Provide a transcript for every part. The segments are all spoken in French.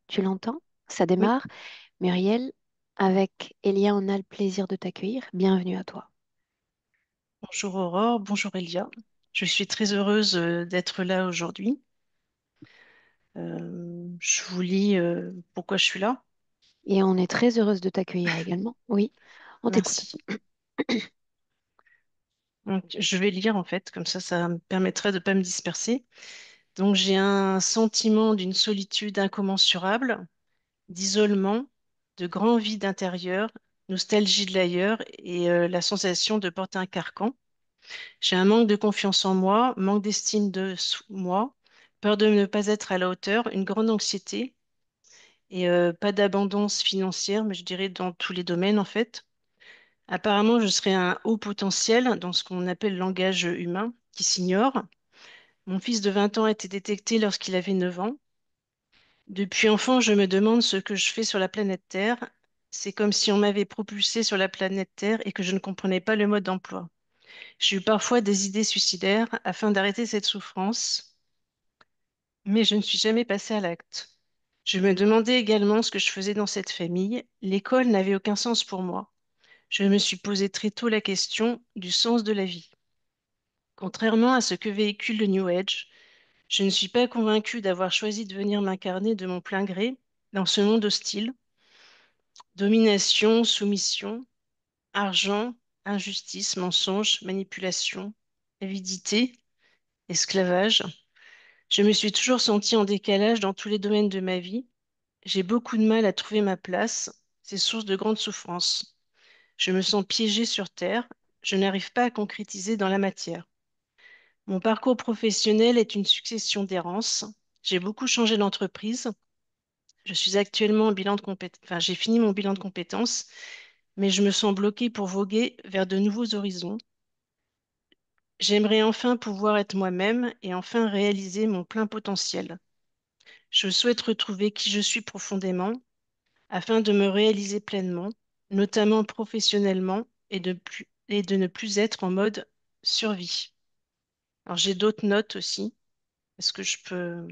Tu l'entends? Ça Oui, démarre. Muriel, avec Elia, on a le plaisir de t'accueillir. Bienvenue à toi. bonjour Aurore, bonjour Elia. Je suis très heureuse d'être là aujourd'hui. Je vous lis pourquoi je suis là. Et on est très heureuse de t'accueillir également. Oui, on t'écoute. Merci. Donc, je vais lire en fait, comme ça me permettrait de ne pas me disperser. Donc, j'ai un sentiment d'une solitude incommensurable, d'isolement, de grand vide intérieur, nostalgie de l'ailleurs et la sensation de porter un carcan. J'ai un manque de confiance en moi, manque d'estime de moi, peur de ne pas être à la hauteur, une grande anxiété et pas d'abondance financière, mais je dirais dans tous les domaines en fait. Apparemment, je serais un haut potentiel dans ce qu'on appelle le langage humain, qui s'ignore. Mon fils de 20 ans a été détecté lorsqu'il avait 9 ans. Depuis enfant, je me demande ce que je fais sur la planète Terre. C'est comme si on m'avait propulsé sur la planète Terre et que je ne comprenais pas le mode d'emploi. J'ai eu parfois des idées suicidaires afin d'arrêter cette souffrance, mais je ne suis jamais passée à l'acte. Je me demandais également ce que je faisais dans cette famille. L'école n'avait aucun sens pour moi. Je me suis posé très tôt la question du sens de la vie. Contrairement à ce que véhicule le New Age, je ne suis pas convaincue d'avoir choisi de venir m'incarner de mon plein gré dans ce monde hostile. Domination, soumission, argent, injustice, mensonge, manipulation, avidité, esclavage. Je me suis toujours sentie en décalage dans tous les domaines de ma vie. J'ai beaucoup de mal à trouver ma place. C'est source de grande souffrance. Je me sens piégée sur Terre. Je n'arrive pas à concrétiser dans la matière. Mon parcours professionnel est une succession d'errances. J'ai beaucoup changé d'entreprise. Je suis actuellement en bilan de compétences. Enfin, j'ai fini mon bilan de compétences, mais je me sens bloquée pour voguer vers de nouveaux horizons. J'aimerais enfin pouvoir être moi-même et enfin réaliser mon plein potentiel. Je souhaite retrouver qui je suis profondément afin de me réaliser pleinement, notamment professionnellement, et de ne plus être en mode survie. Alors j'ai d'autres notes aussi. Est-ce que je peux...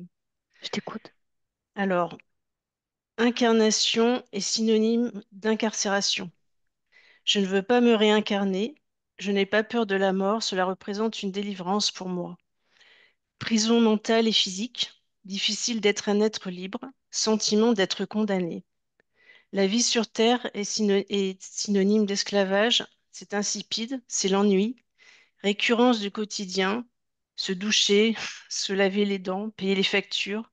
Je t'écoute. Alors, incarnation est synonyme d'incarcération. Je ne veux pas me réincarner. Je n'ai pas peur de la mort. Cela représente une délivrance pour moi. Prison mentale et physique. Difficile d'être un être libre. Sentiment d'être condamné. La vie sur Terre est synonyme d'esclavage. C'est insipide, c'est l'ennui. Récurrence du quotidien. Se doucher, se laver les dents, payer les factures.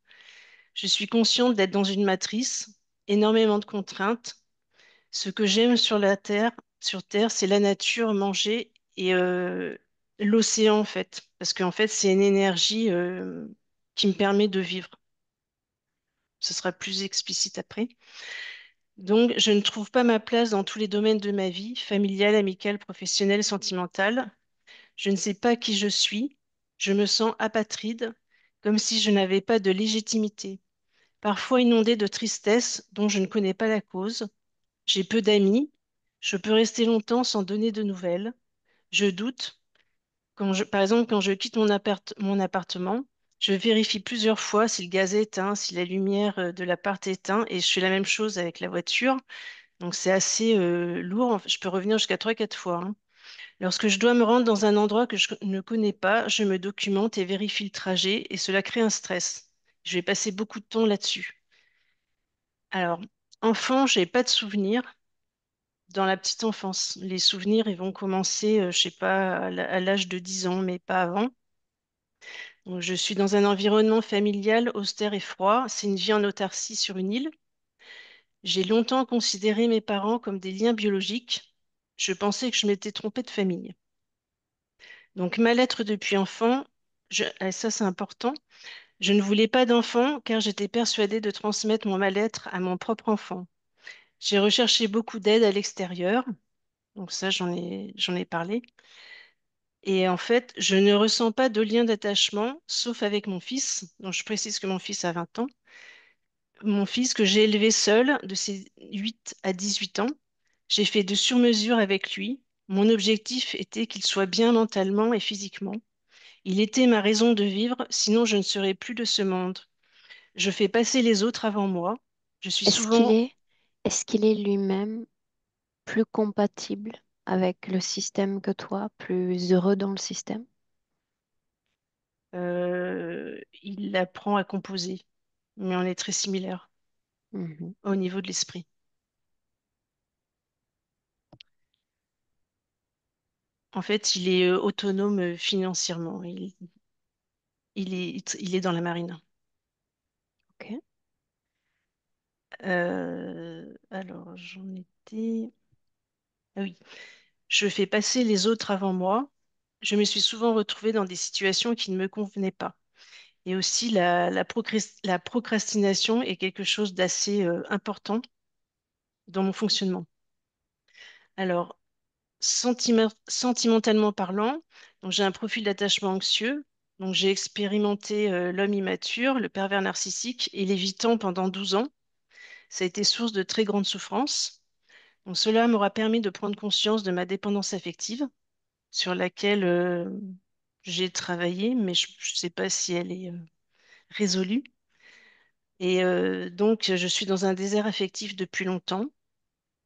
Je suis consciente d'être dans une matrice, énormément de contraintes. Ce que j'aime sur Terre, c'est la nature, manger et l'océan en fait, parce qu'en fait, c'est une énergie qui me permet de vivre. Ce sera plus explicite après. Donc, je ne trouve pas ma place dans tous les domaines de ma vie, familiale, amicale, professionnelle, sentimentale. Je ne sais pas qui je suis. Je me sens apatride, comme si je n'avais pas de légitimité. Parfois inondée de tristesse dont je ne connais pas la cause. J'ai peu d'amis. Je peux rester longtemps sans donner de nouvelles. Je doute. Par exemple, quand je quitte mon appartement, je vérifie plusieurs fois si le gaz est éteint, si la lumière de l'appart est éteinte, et je fais la même chose avec la voiture. Donc c'est assez lourd. Je peux revenir jusqu'à 3, 4 fois, hein. Lorsque je dois me rendre dans un endroit que je ne connais pas, je me documente et vérifie le trajet, et cela crée un stress. Je vais passer beaucoup de temps là-dessus. Alors, enfant, j'ai pas de souvenirs. Dans la petite enfance. Les souvenirs, ils vont commencer, je sais pas, à l'âge de 10 ans, mais pas avant. Donc, je suis dans un environnement familial austère et froid. C'est une vie en autarcie sur une île. J'ai longtemps considéré mes parents comme des liens biologiques. Je pensais que je m'étais trompée de famille. Donc, mal-être depuis enfant, ça c'est important. Je ne voulais pas d'enfant car j'étais persuadée de transmettre mon mal-être à mon propre enfant. J'ai recherché beaucoup d'aide à l'extérieur. Donc ça, j'en ai parlé. Et en fait, je ne ressens pas de lien d'attachement, sauf avec mon fils, dont je précise que mon fils a 20 ans. Mon fils que j'ai élevé seul de ses 8 à 18 ans. J'ai fait de sur-mesure avec lui. Mon objectif était qu'il soit bien mentalement et physiquement. Il était ma raison de vivre, sinon je ne serais plus de ce monde. Je fais passer les autres avant moi. Je suis Est-ce qu'il souvent, est, est-ce qu'il est lui-même plus compatible avec le système que toi, plus heureux dans le système? il apprend à composer, mais on est très similaires Mhm. au niveau de l'esprit. En fait, il est autonome financièrement. Il est dans la marine. Ok. Alors, j'en étais. Ah oui. Je fais passer les autres avant moi. Je me suis souvent retrouvée dans des situations qui ne me convenaient pas. Et aussi, la procrastination est quelque chose d'assez important dans mon fonctionnement. Alors, sentimentalement parlant, donc j'ai un profil d'attachement anxieux. Donc, j'ai expérimenté l'homme immature, le pervers narcissique et l'évitant pendant 12 ans. Ça a été source de très grandes souffrances. Donc, cela m'aura permis de prendre conscience de ma dépendance affective, sur laquelle j'ai travaillé, mais je ne sais pas si elle est résolue. Et donc, je suis dans un désert affectif depuis longtemps.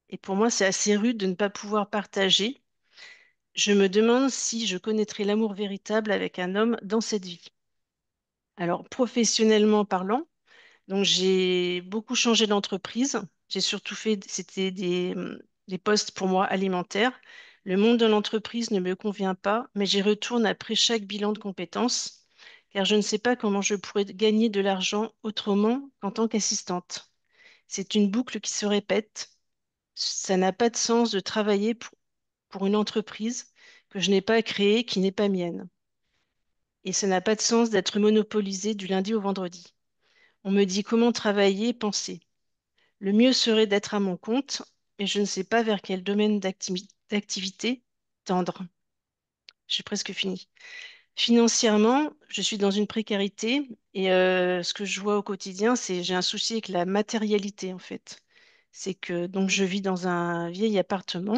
Et pour moi, c'est assez rude de ne pas pouvoir partager. Je me demande si je connaîtrai l'amour véritable avec un homme dans cette vie. Alors, professionnellement parlant, donc j'ai beaucoup changé d'entreprise. J'ai surtout fait, c'était des postes pour moi alimentaires. Le monde de l'entreprise ne me convient pas, mais j'y retourne après chaque bilan de compétences, car je ne sais pas comment je pourrais gagner de l'argent autrement qu'en tant qu'assistante. C'est une boucle qui se répète. Ça n'a pas de sens de travailler pour une entreprise que je n'ai pas créée, qui n'est pas mienne. Et ça n'a pas de sens d'être monopolisé du lundi au vendredi. On me dit comment travailler, penser. Le mieux serait d'être à mon compte, et je ne sais pas vers quel domaine d'activité tendre. J'ai presque fini. Financièrement, je suis dans une précarité et ce que je vois au quotidien, c'est j'ai un souci avec la matérialité en fait. C'est que donc je vis dans un vieil appartement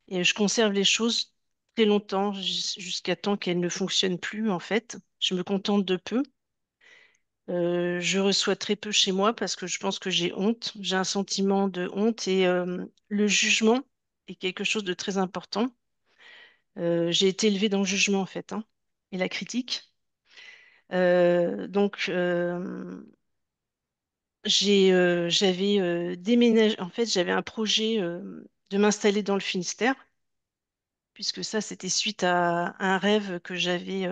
et je conserve les choses très longtemps jusqu'à temps qu'elles ne fonctionnent plus en fait. Je me contente de peu. Je reçois très peu chez moi parce que je pense que j'ai honte. J'ai un sentiment de honte et le jugement est quelque chose de très important. J'ai été élevée dans le jugement en fait, hein, et la critique. Donc, j'avais déménagé. En fait, j'avais un projet de m'installer dans le Finistère, puisque ça, c'était suite à un rêve que j'avais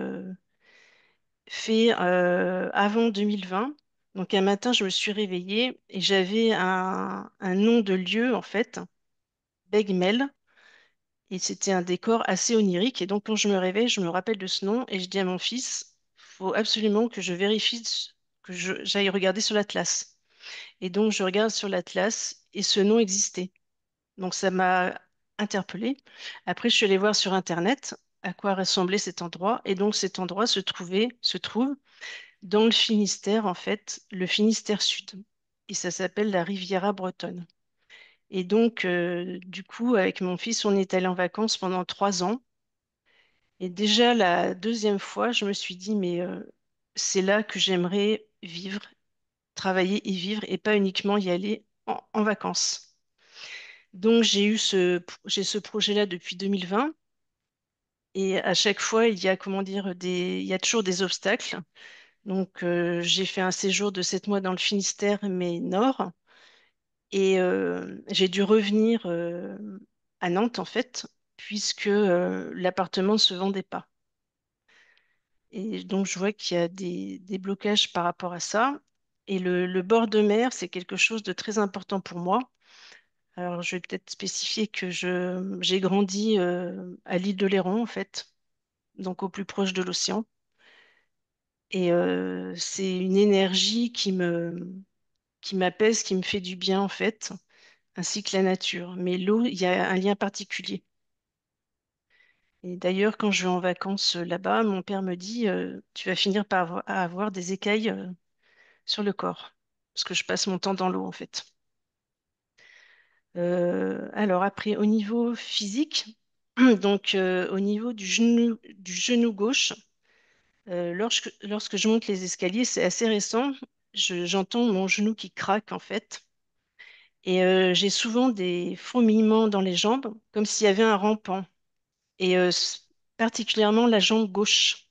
fait avant 2020. Donc, un matin, je me suis réveillée et j'avais un nom de lieu, en fait, Begmel, et c'était un décor assez onirique. Et donc, quand je me réveille, je me rappelle de ce nom et je dis à mon fils, faut absolument que je vérifie, j'aille regarder sur l'Atlas. Et donc, je regarde sur l'Atlas et ce nom existait. Donc, ça m'a interpellée. Après, je suis allée voir sur Internet à quoi ressemblait cet endroit. Et donc, cet endroit se trouve dans le Finistère, en fait, le Finistère Sud. Et ça s'appelle la Riviera bretonne. Et donc, du coup, avec mon fils, on est allé en vacances pendant 3 ans. Et déjà, la deuxième fois, je me suis dit, mais c'est là que j'aimerais vivre, travailler et vivre, et pas uniquement y aller en vacances. Donc, j'ai ce projet-là depuis 2020. Et à chaque fois, il y a, comment dire, il y a toujours des obstacles. Donc, j'ai fait un séjour de 7 mois dans le Finistère, mais nord. Et j'ai dû revenir à Nantes, en fait, puisque l'appartement ne se vendait pas. Et donc, je vois qu'il y a des blocages par rapport à ça. Et le bord de mer, c'est quelque chose de très important pour moi. Alors, je vais peut-être spécifier que j'ai grandi à l'île de Léron, en fait, donc au plus proche de l'océan. Et c'est une énergie qui m'apaise, qui me fait du bien, en fait, ainsi que la nature. Mais l'eau, il y a un lien particulier. Et d'ailleurs, quand je vais en vacances là-bas, mon père me dit, tu vas finir par avoir des écailles sur le corps, parce que je passe mon temps dans l'eau, en fait. Alors après, au niveau physique, donc au niveau du genou gauche, lorsque je monte les escaliers, c'est assez récent, j'entends mon genou qui craque en fait. Et j'ai souvent des fourmillements dans les jambes, comme s'il y avait un rampant. Et particulièrement la jambe gauche.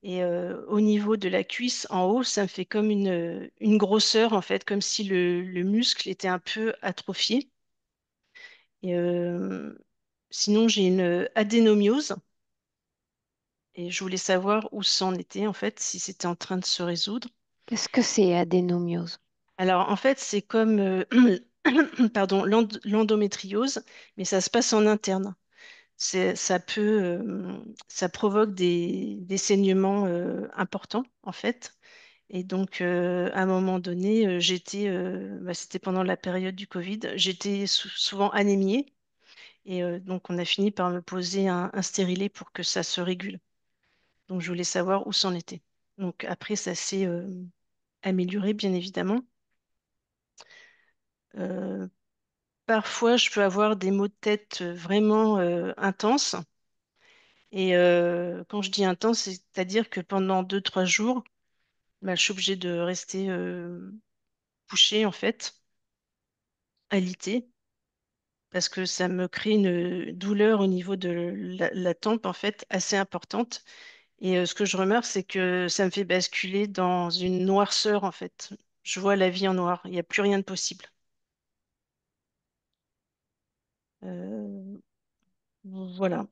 Et au niveau de la cuisse, en haut, ça me fait comme une grosseur, en fait, comme si le muscle était un peu atrophié. Et sinon, j'ai une adénomiose. Et je voulais savoir où c'en était, en fait, si c'était en train de se résoudre. Qu'est-ce que c'est adénomiose? Alors, en fait, c'est comme pardon, l'endométriose, mais ça se passe en interne. Ça provoque des saignements importants, en fait. Et donc, à un moment donné, c'était pendant la période du Covid, j'étais souvent anémiée. Et donc, on a fini par me poser un stérilet pour que ça se régule. Donc, je voulais savoir où c'en était. Donc, après, ça s'est amélioré, bien évidemment. Euh, Parfois, je peux avoir des maux de tête vraiment intenses. Et quand je dis intense, c'est-à-dire que pendant 2, 3 jours, bah, je suis obligée de rester couchée, en fait, alitée, parce que ça me crée une douleur au niveau de la tempe, en fait, assez importante. Et ce que je remarque, c'est que ça me fait basculer dans une noirceur, en fait. Je vois la vie en noir. Il n'y a plus rien de possible. Euh, voilà,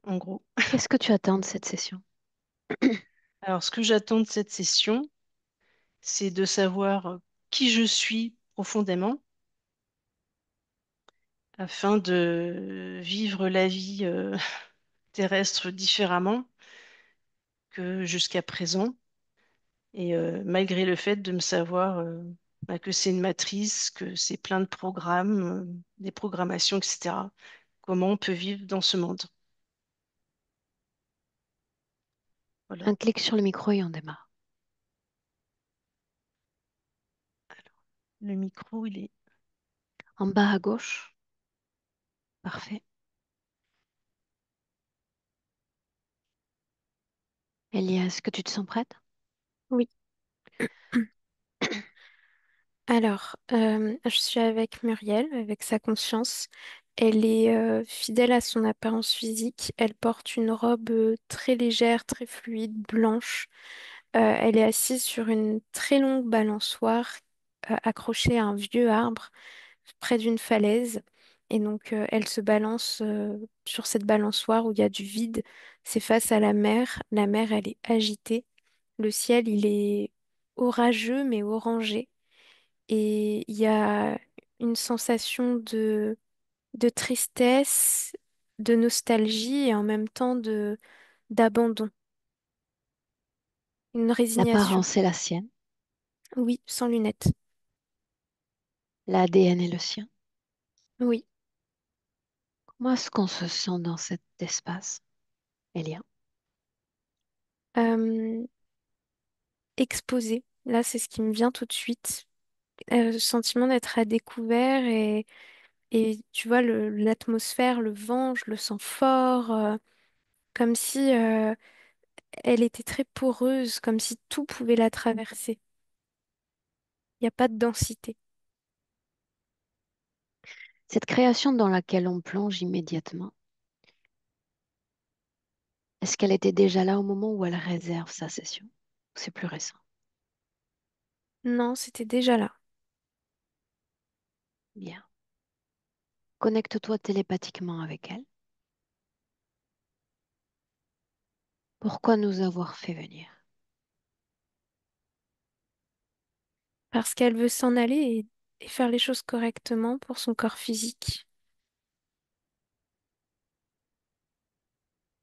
en gros. Qu'est-ce que tu attends de cette session? Alors, ce que j'attends de cette session, c'est de savoir qui je suis profondément afin de vivre la vie terrestre différemment que jusqu'à présent. Et malgré le fait de me savoir bah, que c'est une matrice, que c'est plein de programmes, des programmations, etc. Comment on peut vivre dans ce monde. Voilà. Un clic sur le micro et on démarre. Le micro, il est... En bas à gauche, parfait. Elia, est-ce que tu te sens prête? Oui. Alors, je suis avec Muriel, avec sa conscience. Elle est fidèle à son apparence physique. Elle porte une robe très légère, très fluide, blanche. Elle est assise sur une très longue balançoire accrochée à un vieux arbre près d'une falaise. Et donc, elle se balance sur cette balançoire où il y a du vide. C'est face à la mer. La mer, elle est agitée. Le ciel, il est orageux mais orangé. Et il y a une sensation de tristesse, de nostalgie et en même temps d'abandon, une résignation. L'apparence est la sienne, Oui, sans lunettes. l'ADN est le sien. Oui. Comment est-ce qu'on se sent dans cet espace, Elia? Euh, Exposée, là, c'est ce qui me vient tout de suite. Le sentiment d'être à découvert et tu vois, l'atmosphère, le vent, je le sens fort, comme si elle était très poreuse, comme si tout pouvait la traverser. Il n'y a pas de densité. Cette création dans laquelle on plonge immédiatement, est-ce qu'elle était déjà là au moment où elle réserve sa session? C'est plus récent. Non, c'était déjà là. Bien. Connecte-toi télépathiquement avec elle. Pourquoi nous avoir fait venir? Parce qu'elle veut s'en aller et faire les choses correctement pour son corps physique.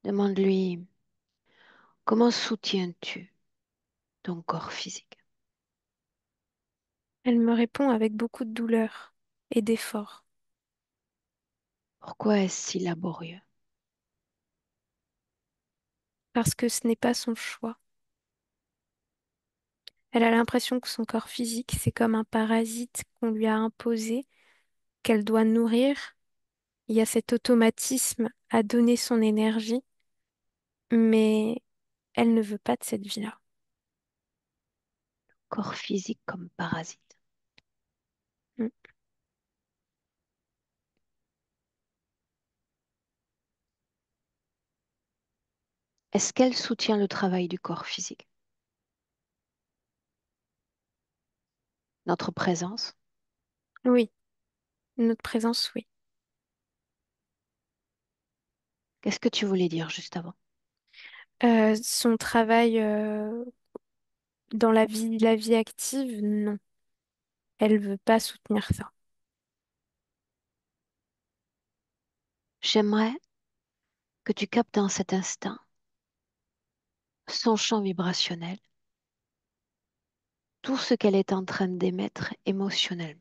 Demande-lui comment soutiens-tu ton corps physique? Elle me répond avec beaucoup de douleur et d'effort. Pourquoi est-ce si laborieux? Parce que ce n'est pas son choix. Elle a l'impression que son corps physique, c'est comme un parasite qu'on lui a imposé, qu'elle doit nourrir. Il y a cet automatisme à donner son énergie, mais elle ne veut pas de cette vie-là. corps physique comme parasite. Mm. Est-ce qu'elle soutient le travail du corps physique? Notre présence? Oui, notre présence, oui. Qu'est-ce que tu voulais dire juste avant? Son travail dans la vie active, non. Elle veut pas soutenir ça. J'aimerais que tu captes dans cet instant son champ vibrationnel, tout ce qu'elle est en train d'émettre émotionnellement.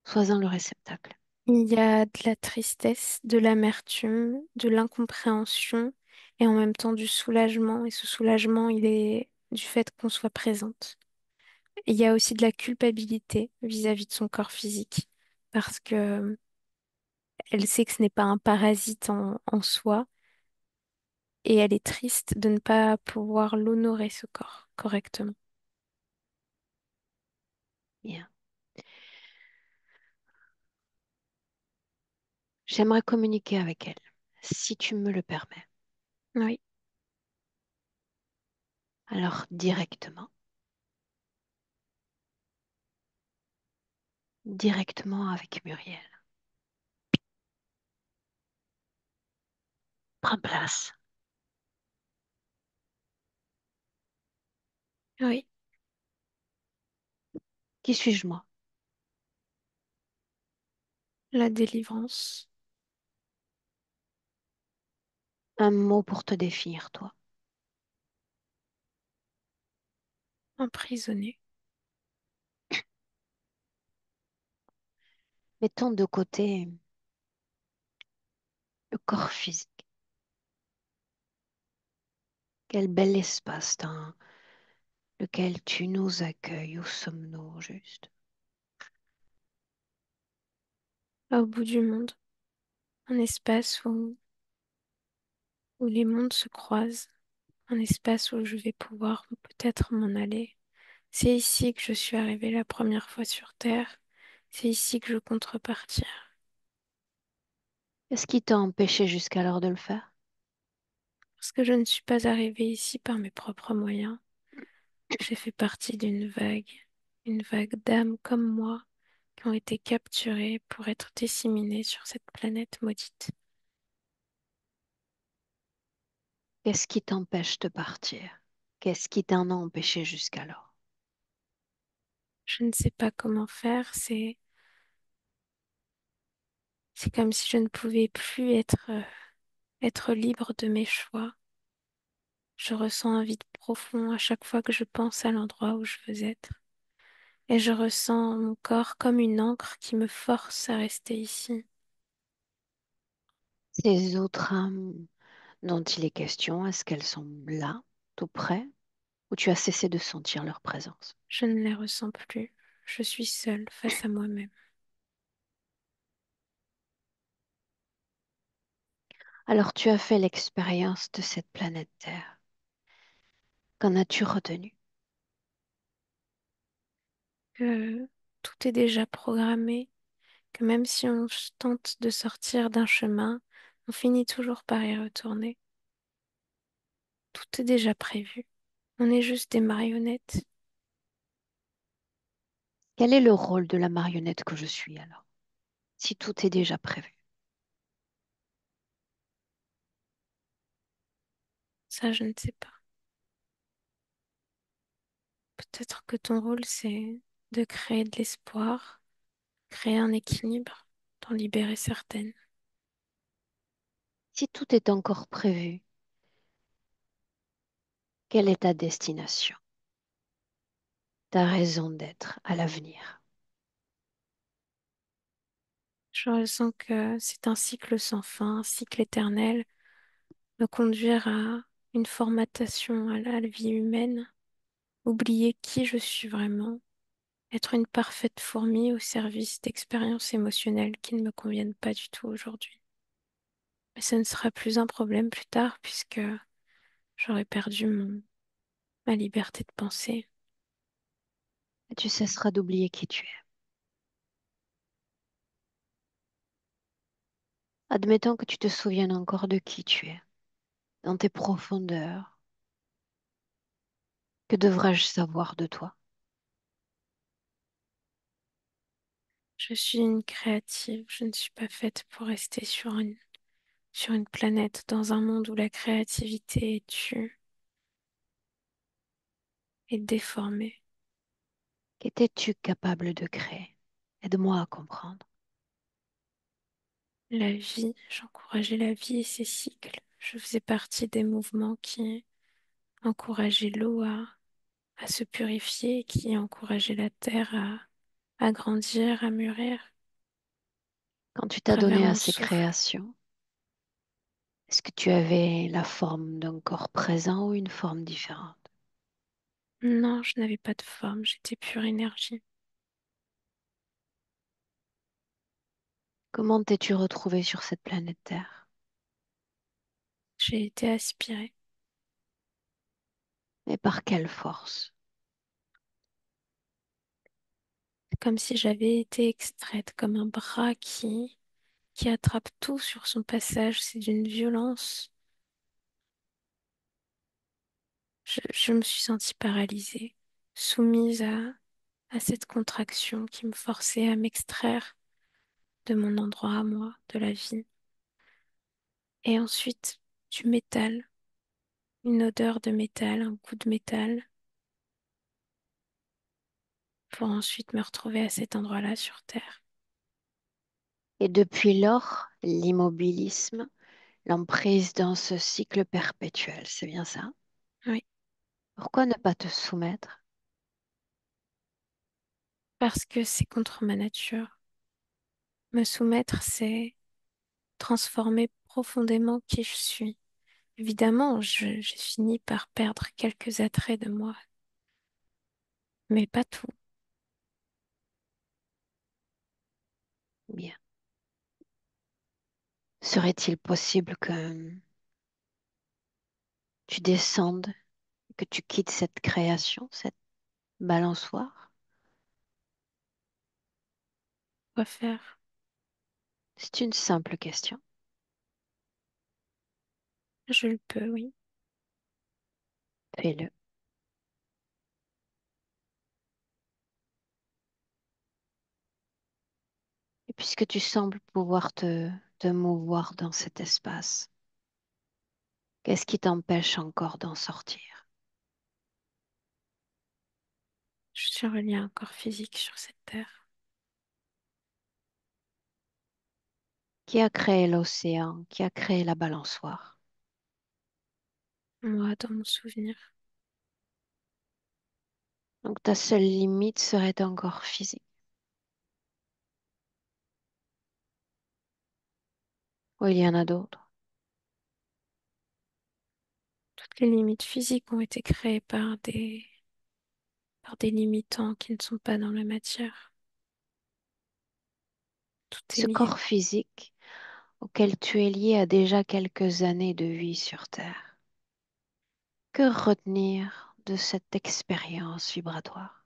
Sois-en le réceptacle. Il y a de la tristesse, de l'amertume, de l'incompréhension et en même temps du soulagement. Et ce soulagement, il est du fait qu'on soit présente. Et il y a aussi de la culpabilité vis-à-vis de son corps physique parce que elle sait que ce n'est pas un parasite en soi et elle est triste de ne pas pouvoir l'honorer, ce corps, correctement. Bien. J'aimerais communiquer avec elle, si tu me le permets. Oui, Alors, directement avec Muriel. Prends place. oui, Qui suis-je moi? la délivrance, Un mot pour te définir, toi. emprisonnée. Mettons de côté le corps physique. Quel bel espace dans lequel tu nous accueilles. Où sommes-nous au juste? Au bout du monde, un espace où les mondes se croisent, un espace où je vais pouvoir peut-être m'en aller. C'est ici que je suis arrivée la première fois sur Terre. C'est ici que je compte repartir. Qu'est-ce qui t'a empêché jusqu'alors de le faire? Parce que je ne suis pas arrivée ici par mes propres moyens. J'ai fait partie une vague d'âmes comme moi qui ont été capturées pour être disséminées sur cette planète maudite. Qu'est-ce qui t'empêche de partir? Qu'est-ce qui t'en a empêché jusqu'alors? Je ne sais pas comment faire, c'est comme si je ne pouvais plus être libre de mes choix. Je ressens un vide profond à chaque fois que je pense à l'endroit où je veux être. Et je ressens mon corps comme une encre qui me force à rester ici. Ces autres âmes dont il est question, est-ce qu'elles sont là, tout près, ou tu as cessé de sentir leur présence? Je ne les ressens plus. Je suis seule face à moi-même. Alors tu as fait l'expérience de cette planète Terre. Qu'en as-tu retenu? Que tout est déjà programmé, que même si tente de sortir d'un chemin, on finit toujours par y retourner. Tout est déjà prévu. On est juste des marionnettes. Quel est le rôle de la marionnette que je suis alors, si tout est déjà prévu? Ça, je ne sais pas. Peut-être que ton rôle, c'est de créer de l'espoir, créer un équilibre, d'en libérer certaines. Si tout est encore prévu, quelle est ta destination, ta raison d'être à l'avenir? Je ressens que c'est un cycle sans fin, un cycle éternel, me conduire à une formatation à la vie humaine, oublier qui je suis vraiment, être une parfaite fourmi au service d'expériences émotionnelles qui ne me conviennent pas du tout aujourd'hui. Mais ce ne sera plus un problème plus tard puisque j'aurai perdu ma liberté de penser. et tu cesseras d'oublier qui tu es. Admettons que tu te souviennes encore de qui tu es, dans tes profondeurs. Que devrais-je savoir de toi? Je suis une créative, je ne suis pas faite pour rester sur une planète dans un monde où la créativité est tue et déformée. Qu'étais-tu capable de créer? Aide-moi à comprendre. La vie, j'encourageais la vie et ses cycles. Je faisais partie des mouvements qui encourageaient l'eau à se purifier, qui encourageaient la terre à grandir, à mûrir, à Quand tu t'as travers donné à mon ces souffle. créations, est-ce que tu avais la forme d'un corps présent ou une forme différente? Non, je n'avais pas de forme, j'étais pure énergie. Comment t'es-tu retrouvé sur cette planète Terre? J'ai été aspirée, Et par quelle force? comme si j'avais été extraite, comme un bras qui attrape tout sur son passage. C'est d'une violence. Je me suis sentie paralysée, soumise à cette contraction qui me forçait à m'extraire de mon endroit à moi, de la vie. Et ensuite, du métal, une odeur de métal, un goût de métal, pour ensuite me retrouver à cet endroit-là sur Terre. Et depuis lors, l'immobilisme, l'emprise dans ce cycle perpétuel, c'est bien ça? Oui, Pourquoi ne pas te soumettre? parce que c'est contre ma nature. Me soumettre, c'est transformer profondément qui je suis. Évidemment, j'ai fini par perdre quelques attraits de moi, mais pas tout. Bien. Serait-il possible que tu descendes, que tu quittes cette création, cette balançoire? Quoi faire? C'est une simple question. Je le peux, oui. Fais-le. Et puisque tu sembles pouvoir te mouvoir dans cet espace, qu'est-ce qui t'empêche encore d'en sortir? Je suis reliée à un corps physique sur cette terre. Qui a créé l'océan? Qui a créé la balançoire? Moi, dans mon souvenir, Donc ta seule limite serait encore physique. Ou il y en a d'autres. toutes les limites physiques ont été créées par des limitants qui ne sont pas dans la matière. Tout est Ce lié. corps physique auquel tu es lié a déjà quelques années de vie sur Terre. Que retenir de cette expérience vibratoire?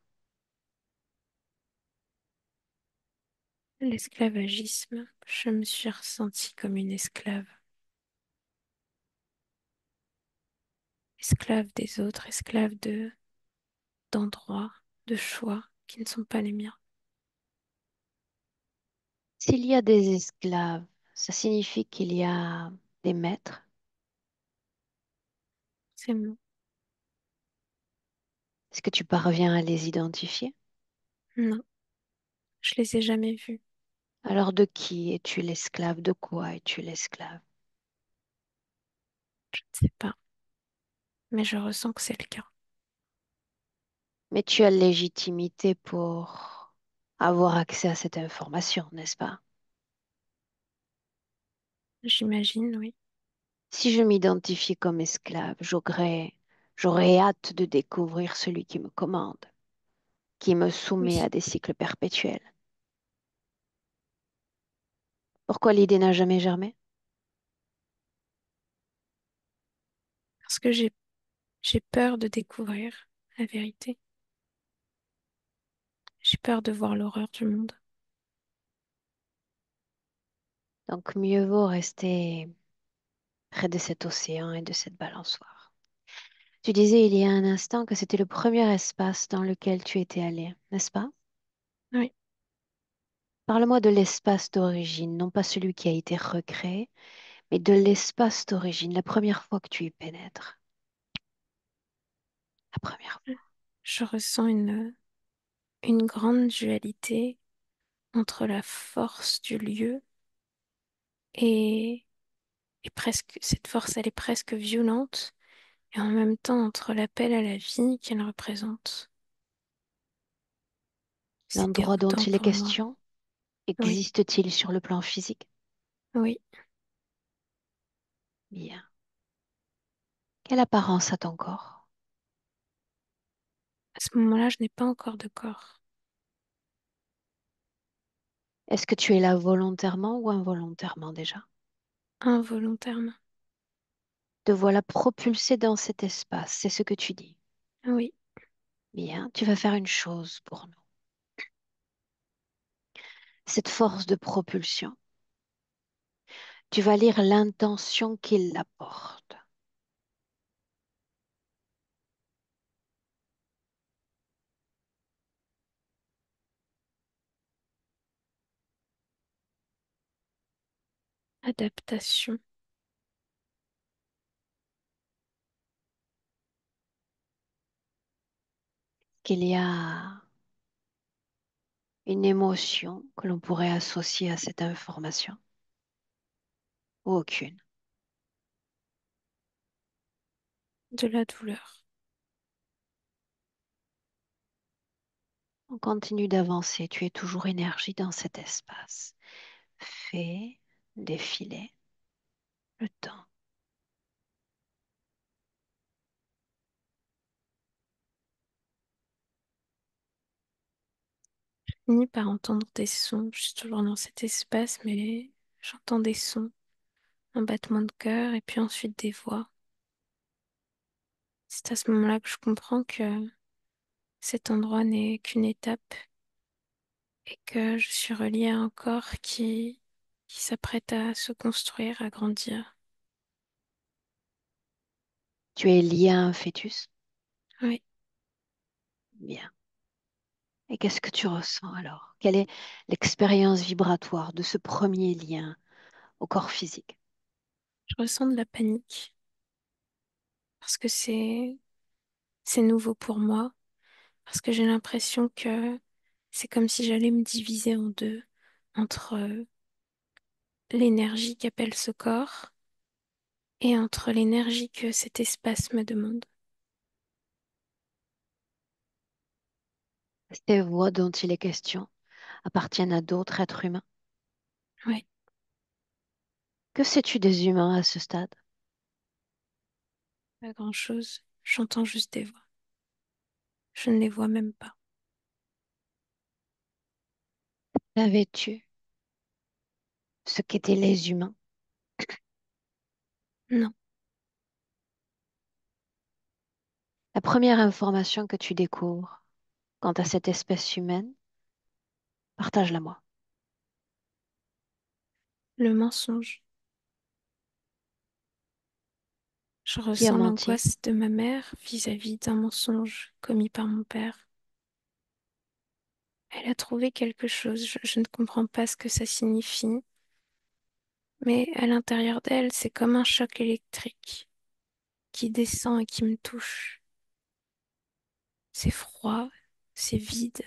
L'esclavagisme, je me suis ressentie comme une esclave. Esclave des autres, esclave d'endroits, de choix qui ne sont pas les miens. S'il y a des esclaves, ça signifie qu'il y a des maîtres. C'est mon. Est-ce que tu parviens à les identifier? Non, je les ai jamais vus. Alors de qui es-tu l'esclave? De quoi es-tu l'esclave? Je ne sais pas, mais je ressens que c'est le cas. Mais tu as légitimité pour avoir accès à cette information, n'est-ce pas? J'imagine, oui. Si je m'identifiais comme esclave, j'aurais hâte de découvrir celui qui me commande, qui me soumet à Oui, des cycles perpétuels. Pourquoi l'idée n'a jamais germé? parce que j'ai peur de découvrir la vérité. J'ai peur de voir l'horreur du monde. Donc mieux vaut rester près de cet océan et de cette balançoire. Tu disais il y a un instant que c'était le premier espace dans lequel tu étais allé, n'est-ce pas? Oui, Parle-moi de l'espace d'origine, non pas celui qui a été recréé, mais de l'espace d'origine, la première fois que tu y pénètres. La première fois. je ressens une grande dualité entre la force du lieu et, et presque, cette force, elle est presque violente, et en même temps entre l'appel à la vie qu'elle représente. C'est L'endroit dont déroutant il est pour moi. question, Oui, existe-t-il sur le plan physique? oui. Bien. Quelle apparence a ton corps? À ce moment-là, je n'ai pas encore de corps. Est-ce que tu es là volontairement ou involontairement déjà? Involontairement. Te voilà propulsé dans cet espace, c'est ce que tu dis. Oui, Bien, tu vas faire une chose pour nous. Cette force de propulsion, tu vas lire l'intention qu'il la porte. adaptation. Qu'il y a une émotion que l'on pourrait associer à cette information ou aucune. De la douleur. On continue d'avancer, tu es toujours énergie dans cet espace. Fais défiler le temps. Je finis par entendre des sons. Je suis toujours dans cet espace, mais j'entends des sons, un battement de cœur et puis ensuite des voix. C'est à ce moment-là que je comprends que cet endroit n'est qu'une étape et que je suis reliée à un corps qui s'apprête à se construire, à grandir. Tu es lié à un fœtus? Oui, Bien. Et qu'est-ce que tu ressens alors? Quelle est l'expérience vibratoire de ce premier lien au corps physique? je ressens de la panique parce que c'est nouveau pour moi, parce que j'ai l'impression que c'est comme si j'allais me diviser en deux entre l'énergie qu'appelle ce corps et entre l'énergie que cet espace me demande. Ces voix dont il est question appartiennent à d'autres êtres humains. Oui, Que sais-tu des humains à ce stade? pas grand-chose. J'entends juste des voix. Je ne les vois même pas. Savais-tu ce qu'étaient les humains? Non, La première information que tu découvres quant à cette espèce humaine, partage-la moi. le mensonge. Je Qui a ressens menti? l'angoisse de ma mère vis-à-vis d'un mensonge commis par mon père. Elle a trouvé quelque chose, je ne comprends pas ce que ça signifie, mais à l'intérieur d'elle, c'est comme un choc électrique qui descend et qui me touche. C'est froid, c'est vide.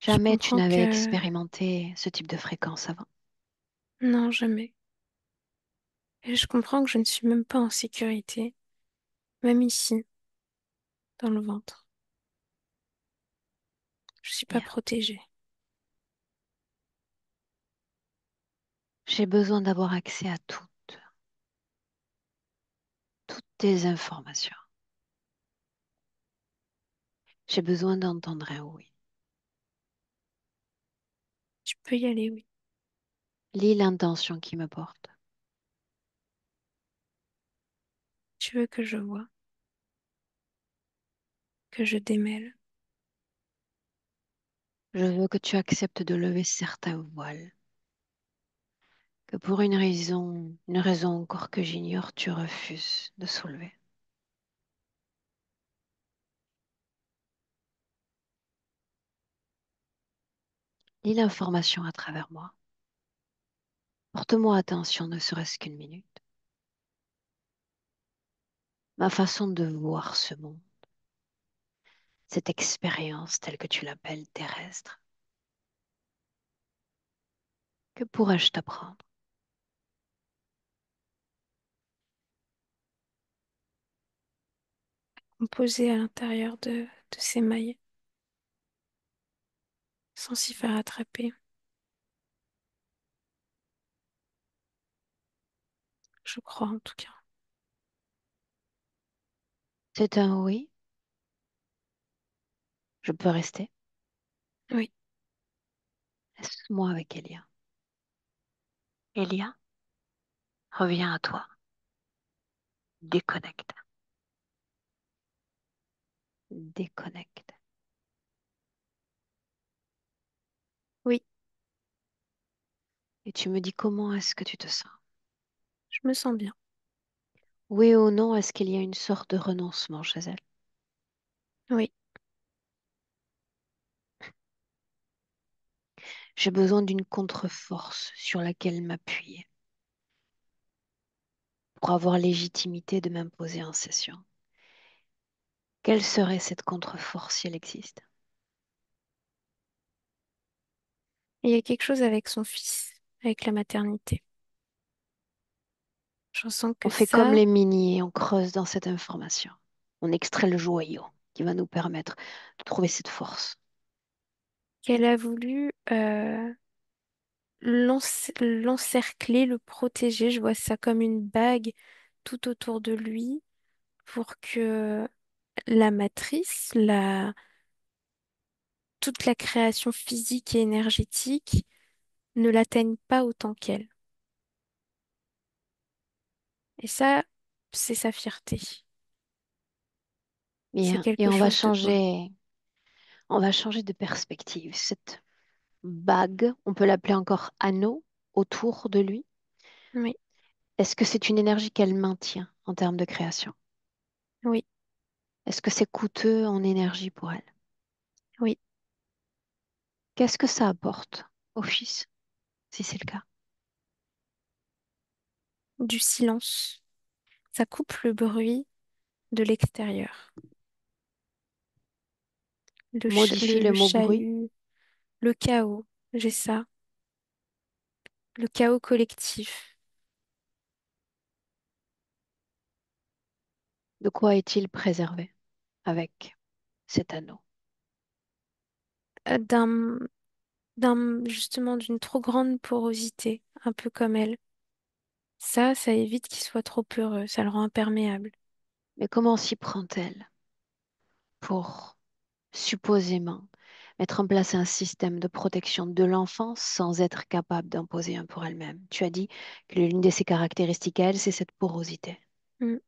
Je Jamais tu comprends n'avais que expérimenté ce type de fréquence avant. non, jamais. Et je comprends que je ne suis même pas en sécurité, même ici, dans le ventre. Je suis pas Bien. protégée. J'ai besoin d'avoir accès à toutes tes informations. J'ai besoin d'entendre un oui. Tu peux y aller, oui. Lis l'intention qui me porte. Tu veux que je vois. que je démêle. Je veux que tu acceptes de lever certains voiles, que pour une raison encore que j'ignore, tu refuses de soulever. Lis l'information à travers moi. Porte-moi attention, ne serait-ce qu'une minute. Ma façon de voir ce monde, cette expérience telle que tu l'appelles terrestre, que pourrais-je t'apprendre? Composé à l'intérieur de ses mailles, sans s'y faire attraper. Je crois en tout cas. C'est un oui, je peux rester. Oui, Laisse-moi avec Elia. Elia, reviens à toi. Déconnecte. Déconnecte. oui, Et tu me dis comment est-ce que tu te sens? je me sens bien. Oui ou non, est-ce qu'il y a une sorte de renoncement chez elle? Oui, J'ai besoin d'une contre-force sur laquelle m'appuyer pour avoir légitimité de m'imposer en session. Quelle serait cette contre-force si elle existe? et il y a quelque chose avec son fils, avec la maternité. Je ressens On que fait comme ça, les mini et on creuse dans cette information. On extrait le joyau qui va nous permettre de trouver cette force. qu'elle a voulu l'encercler, le protéger. Je vois ça comme une bague tout autour de lui pour que la matrice, toute la création physique et énergétique ne l'atteigne pas autant qu'elle. Et ça, c'est sa fierté. C'est Bien. Et quelque chose de beau. on va changer de perspective. Cette bague, on peut l'appeler encore anneau autour de lui. Oui, Est-ce que c'est une énergie qu'elle maintient en termes de création? oui, Est-ce que c'est coûteux en énergie pour elle? oui. Qu'est-ce que ça apporte au fils, si c'est le cas? Du silence. Ça coupe le bruit de l'extérieur. Modifie le Le mot bruit. chahut, le chaos. J'ai ça. Le chaos collectif. De quoi est-il préservé avec cet anneau? Euh, D'un, justement, d'une trop grande porosité, un peu comme elle. Ça évite qu'il soit trop heureux. Ça le rend imperméable. Mais comment s'y prend-elle pour supposément mettre en place un système de protection de l'enfance sans être capable d'imposer un pour elle-même? Tu as dit que l'une de ses caractéristiques à elle, c'est cette porosité. Mm.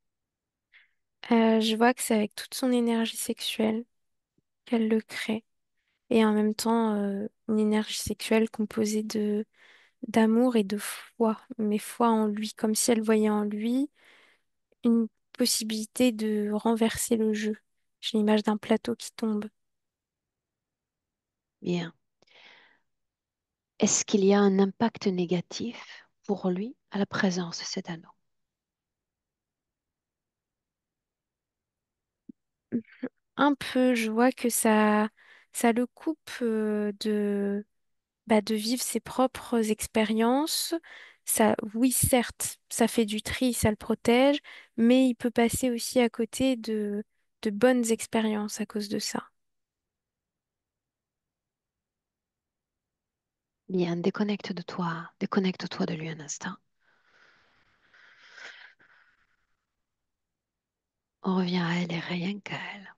Je vois que c'est avec toute son énergie sexuelle qu'elle le crée. Et en même temps, une énergie sexuelle composée de d'amour et de foi, mais foi en lui, comme si elle voyait en lui une possibilité de renverser le jeu. J'ai l'image d'un plateau qui tombe. Bien. Est-ce qu'il y a un impact négatif pour lui à la présence de cet anneau? Un peu, je vois que ça le coupe de vivre ses propres expériences. Ça, oui, certes, ça fait du tri, ça le protège, mais il peut passer aussi à côté de bonnes expériences à cause de ça. Bien, déconnecte-toi de lui un instant. On revient à elle et rien qu'à elle.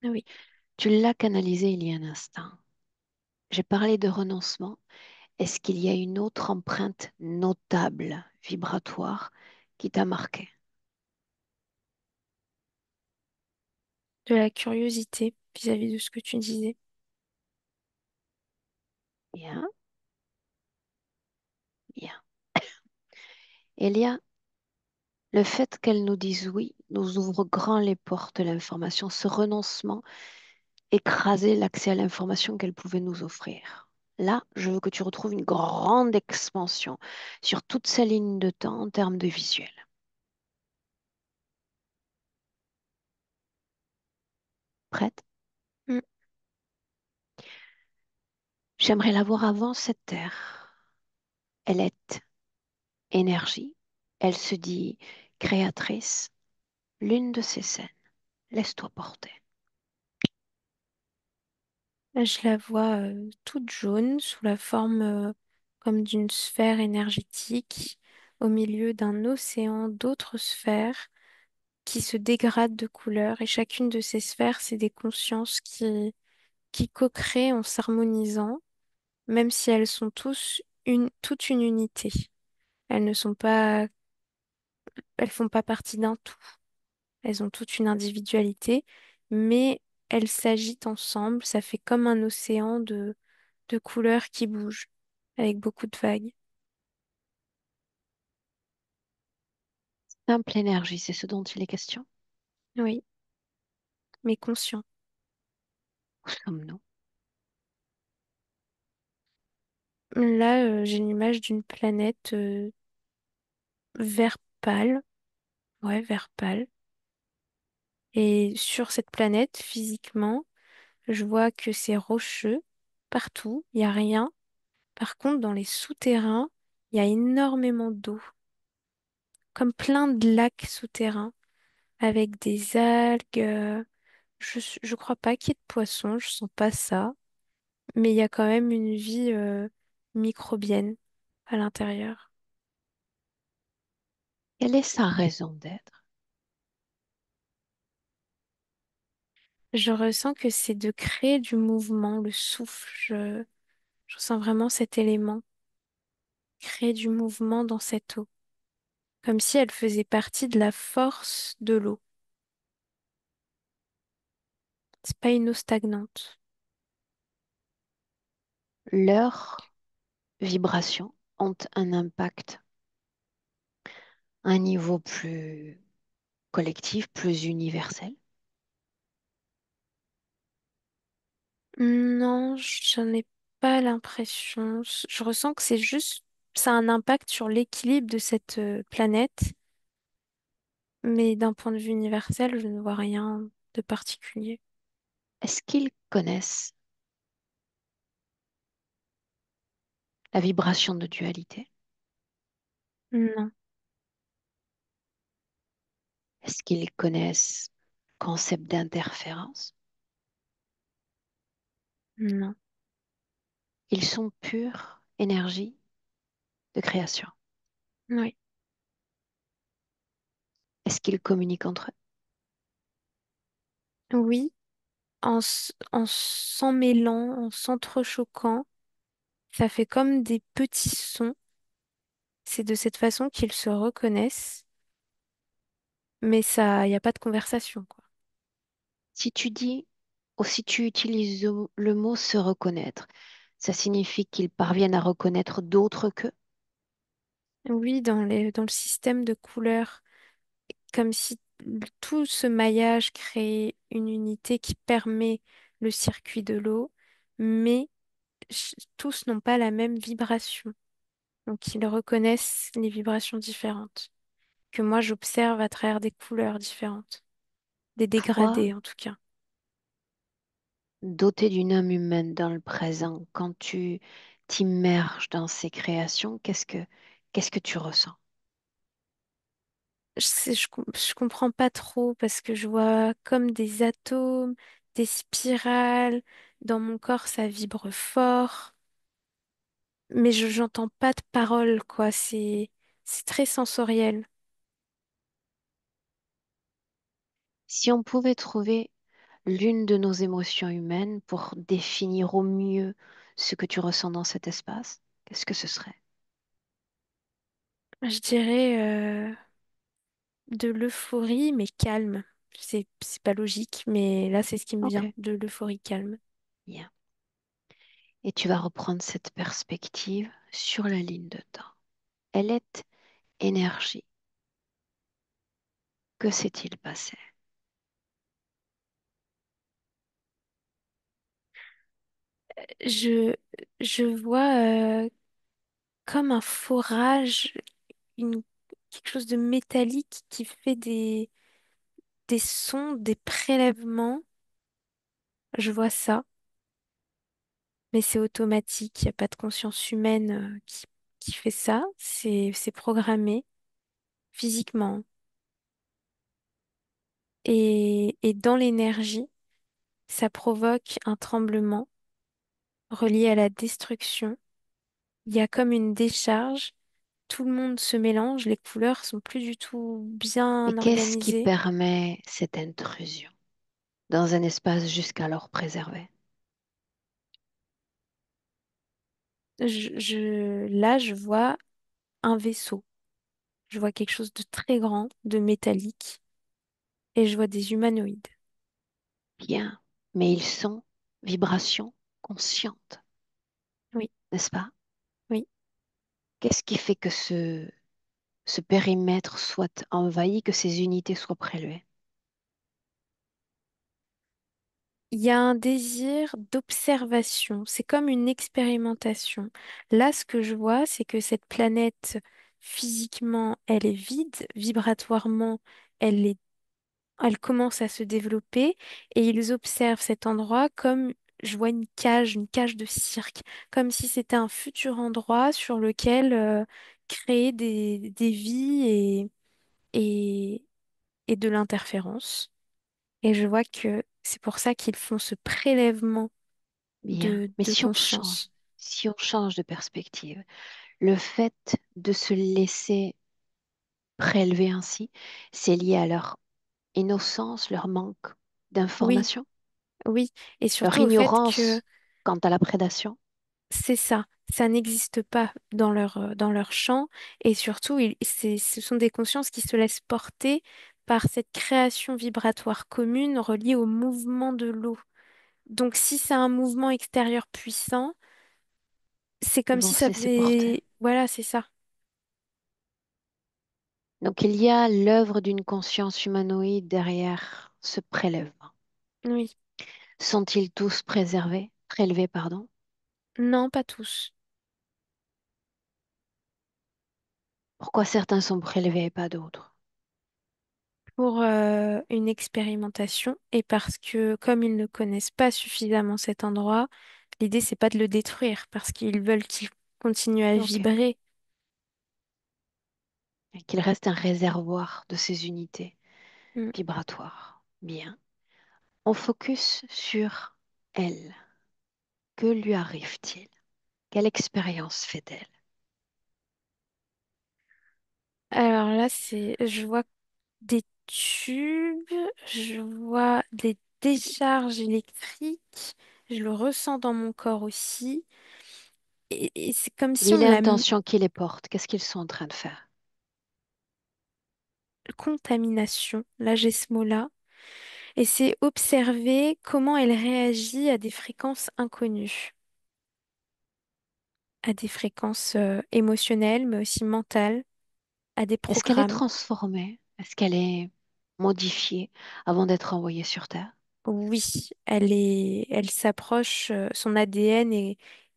Oui. Tu l'as canalisé il y a un instant. J'ai parlé de renoncement. Est-ce qu'il y a une autre empreinte notable, vibratoire, qui t'a marqué? De la curiosité vis-à-vis de ce que tu disais. Bien, bien. Elia, le fait qu'elle nous dise oui nous ouvre grand les portes de l'information. Ce renoncement écrasait l'accès à l'information qu'elle pouvait nous offrir. Là, je veux que tu retrouves une grande expansion sur toute sa ligne de temps en termes de visuel. Prête? Mm. J'aimerais la voir avant cette terre. Elle est énergie. Elle se dit créatrice. L'une de ces scènes. Laisse-toi porter. Là, je la vois toute jaune, sous la forme comme d'une sphère énergétique, au milieu d'un océan d'autres sphères qui se dégradent de couleur. Et chacune de ces sphères, c'est des consciences qui co-créent en s'harmonisant, même si elles sont toute une unité. Elles ne sont pas, elles font pas partie d'un tout. Elles ont toute une individualité, mais elles s'agitent ensemble. Ça fait comme un océan de couleurs qui bougent, avec beaucoup de vagues. Simple énergie, c'est ce dont il est question. Oui, mais conscient. Où sommes-nous? Là, j'ai une image d'une planète vert pâle. Ouais, vert pâle. Et sur cette planète, physiquement, je vois que c'est rocheux partout, il n'y a rien. Par contre, dans les souterrains, il y a énormément d'eau, comme plein de lacs souterrains, avec des algues. Je crois pas qu'il y ait de poissons, je sens pas ça. Mais il y a quand même une vie microbienne à l'intérieur. Quelle est sa raison d'être? Je ressens que c'est de créer du mouvement, le souffle. Je ressens vraiment cet élément, créer du mouvement dans cette eau, comme si elle faisait partie de la force de l'eau. C'est pas une eau stagnante. Leurs vibrations ont un impact à un niveau plus collectif, plus universel. Non, j'en ai pas l'impression. Je ressens que c'est juste, ça a un impact sur l'équilibre de cette planète, mais d'un point de vue universel, je ne vois rien de particulier. Est-ce qu'ils connaissent la vibration de dualité? Non, Est-ce qu'ils connaissent le concept d'interférence? non, Ils sont pure énergie de création. oui. Est-ce qu'ils communiquent entre eux? Oui, en s'en mêlant, en s'entrechoquant, ça fait comme des petits sons. C'est de cette façon qu'ils se reconnaissent, mais ça, il n'y a pas de conversation, quoi. Si tu dis ou si tu utilises le mot se reconnaître, ça signifie qu'ils parviennent à reconnaître d'autres qu'eux. Oui, dans le système de couleurs, comme si tout ce maillage créait une unité qui permet le circuit de l'eau, mais tous n'ont pas la même vibration. Donc ils reconnaissent les vibrations différentes, que moi j'observe à travers des couleurs différentes, des Toi, dégradés en tout cas. doté d'une âme humaine dans le présent, quand tu t'immerges dans ces créations, qu'est-ce que tu ressens? Je comprends pas trop parce que je vois comme des atomes, des spirales. Dans mon corps, ça vibre fort, mais j'entends pas de paroles, quoi. C'est très sensoriel. Si on pouvait trouver l'une de nos émotions humaines pour définir au mieux ce que tu ressens dans cet espace, qu'est-ce que ce serait? Je dirais de l'euphorie, mais calme. c'est pas logique, mais là, c'est ce qui me Ok, vient de l'euphorie calme. bien. Et tu vas reprendre cette perspective sur la ligne de temps. Elle est énergie. Que s'est-il passé? Je, je vois comme un forage, une, quelque chose de métallique qui fait des sons, des prélèvements. Je vois ça, mais c'est automatique. Il n'y a pas de conscience humaine qui fait ça. C'est programmé physiquement. Et dans l'énergie, ça provoque un tremblement relié à la destruction. Il y a comme une décharge. Tout le monde se mélange. Les couleurs sont plus du tout Et bien qu'est-ce qui organisées. permet cette intrusion dans un espace jusqu'alors préservé? Là, je vois un vaisseau. Je vois quelque chose de très grand, de métallique, et je vois des humanoïdes. Bien, mais ils sont vibrations conscientes, Oui, n'est-ce pas? oui. Qu'est-ce qui fait que ce périmètre soit envahi, que ces unités soient prélevées? Il y a un désir d'observation. C'est comme une expérimentation. Là, ce que je vois, c'est que cette planète, physiquement, elle est vide, vibratoirement, elle est, elle commence à se développer, et ils observent cet endroit comme, je vois une cage de cirque, comme si c'était un futur endroit sur lequel créer des vies et, et de l'interférence. Et je vois que c'est pour ça qu'ils font ce prélèvement Bien, mais de conscience. si on change de perspective, le fait de se laisser prélever ainsi, c'est lié à leur innocence, leur manque Oui, d'information, oui. Et leur surtout au fait que ignorance quant à la prédation. c'est ça. Ça n'existe pas dans leur champ. Et surtout, ce sont des consciences qui se laissent porter par cette création vibratoire commune reliée au mouvement de l'eau. Donc, si c'est un mouvement extérieur puissant, c'est Ils comme vont si se ça laisser porter. faisait... Voilà, c'est ça. Donc il y a l'œuvre d'une conscience humanoïde derrière ce prélèvement. Oui. Sont-ils tous préservés, prélevés, pardon? Non, pas tous. Pourquoi certains sont prélevés et pas d'autres? Pour une expérimentation et parce que comme ils ne connaissent pas suffisamment cet endroit, l'idée c'est pas de le détruire parce qu'ils veulent qu'il continue à Ok. vibrer. Et qu'il reste un réservoir de ces unités Mm. vibratoires. Bien. On focus sur elle. Que lui arrive-t-il? Quelle expérience fait-elle? Alors là je vois des tubes, je vois des décharges électriques, je le ressens dans mon corps aussi et c'est comme si Dis on l'a l'intention qui les porte. Qu'est-ce qu'ils sont en train de faire? contamination. Là j'ai ce mot-là. Et c'est observer comment elle réagit à des fréquences inconnues, à des fréquences émotionnelles, mais aussi mentales, à des Est-ce qu'elle est programmes. transformée? Est-ce qu'elle est modifiée avant d'être envoyée sur Terre? Oui, elle s'approche, son ADN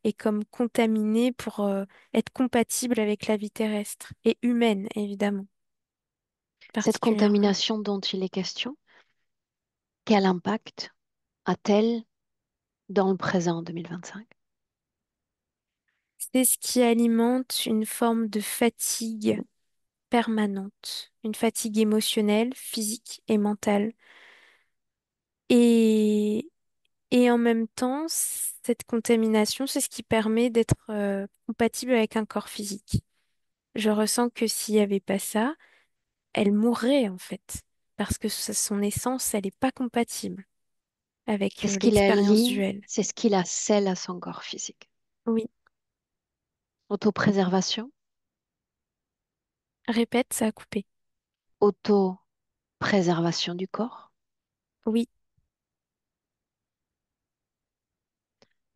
est comme contaminé pour être compatible avec la vie terrestre et humaine, évidemment, Cette particulièrement. contamination dont il est question, quel impact a-t-elle dans le présent 2025? C'est ce qui alimente une forme de fatigue permanente, une fatigue émotionnelle, physique et mentale. Et, et en même temps, cette contamination, c'est ce qui permet d'être compatible avec un corps physique. Je ressens que s'il n'y avait pas ça, elle mourrait en fait, parce que son essence, elle n'est pas compatible avec C'est ce qui la l'expérience lie, duelle. c'est ce qui la scelle à son corps physique. Oui, Autopréservation, répète, ça a coupé. autopréservation du corps. Oui,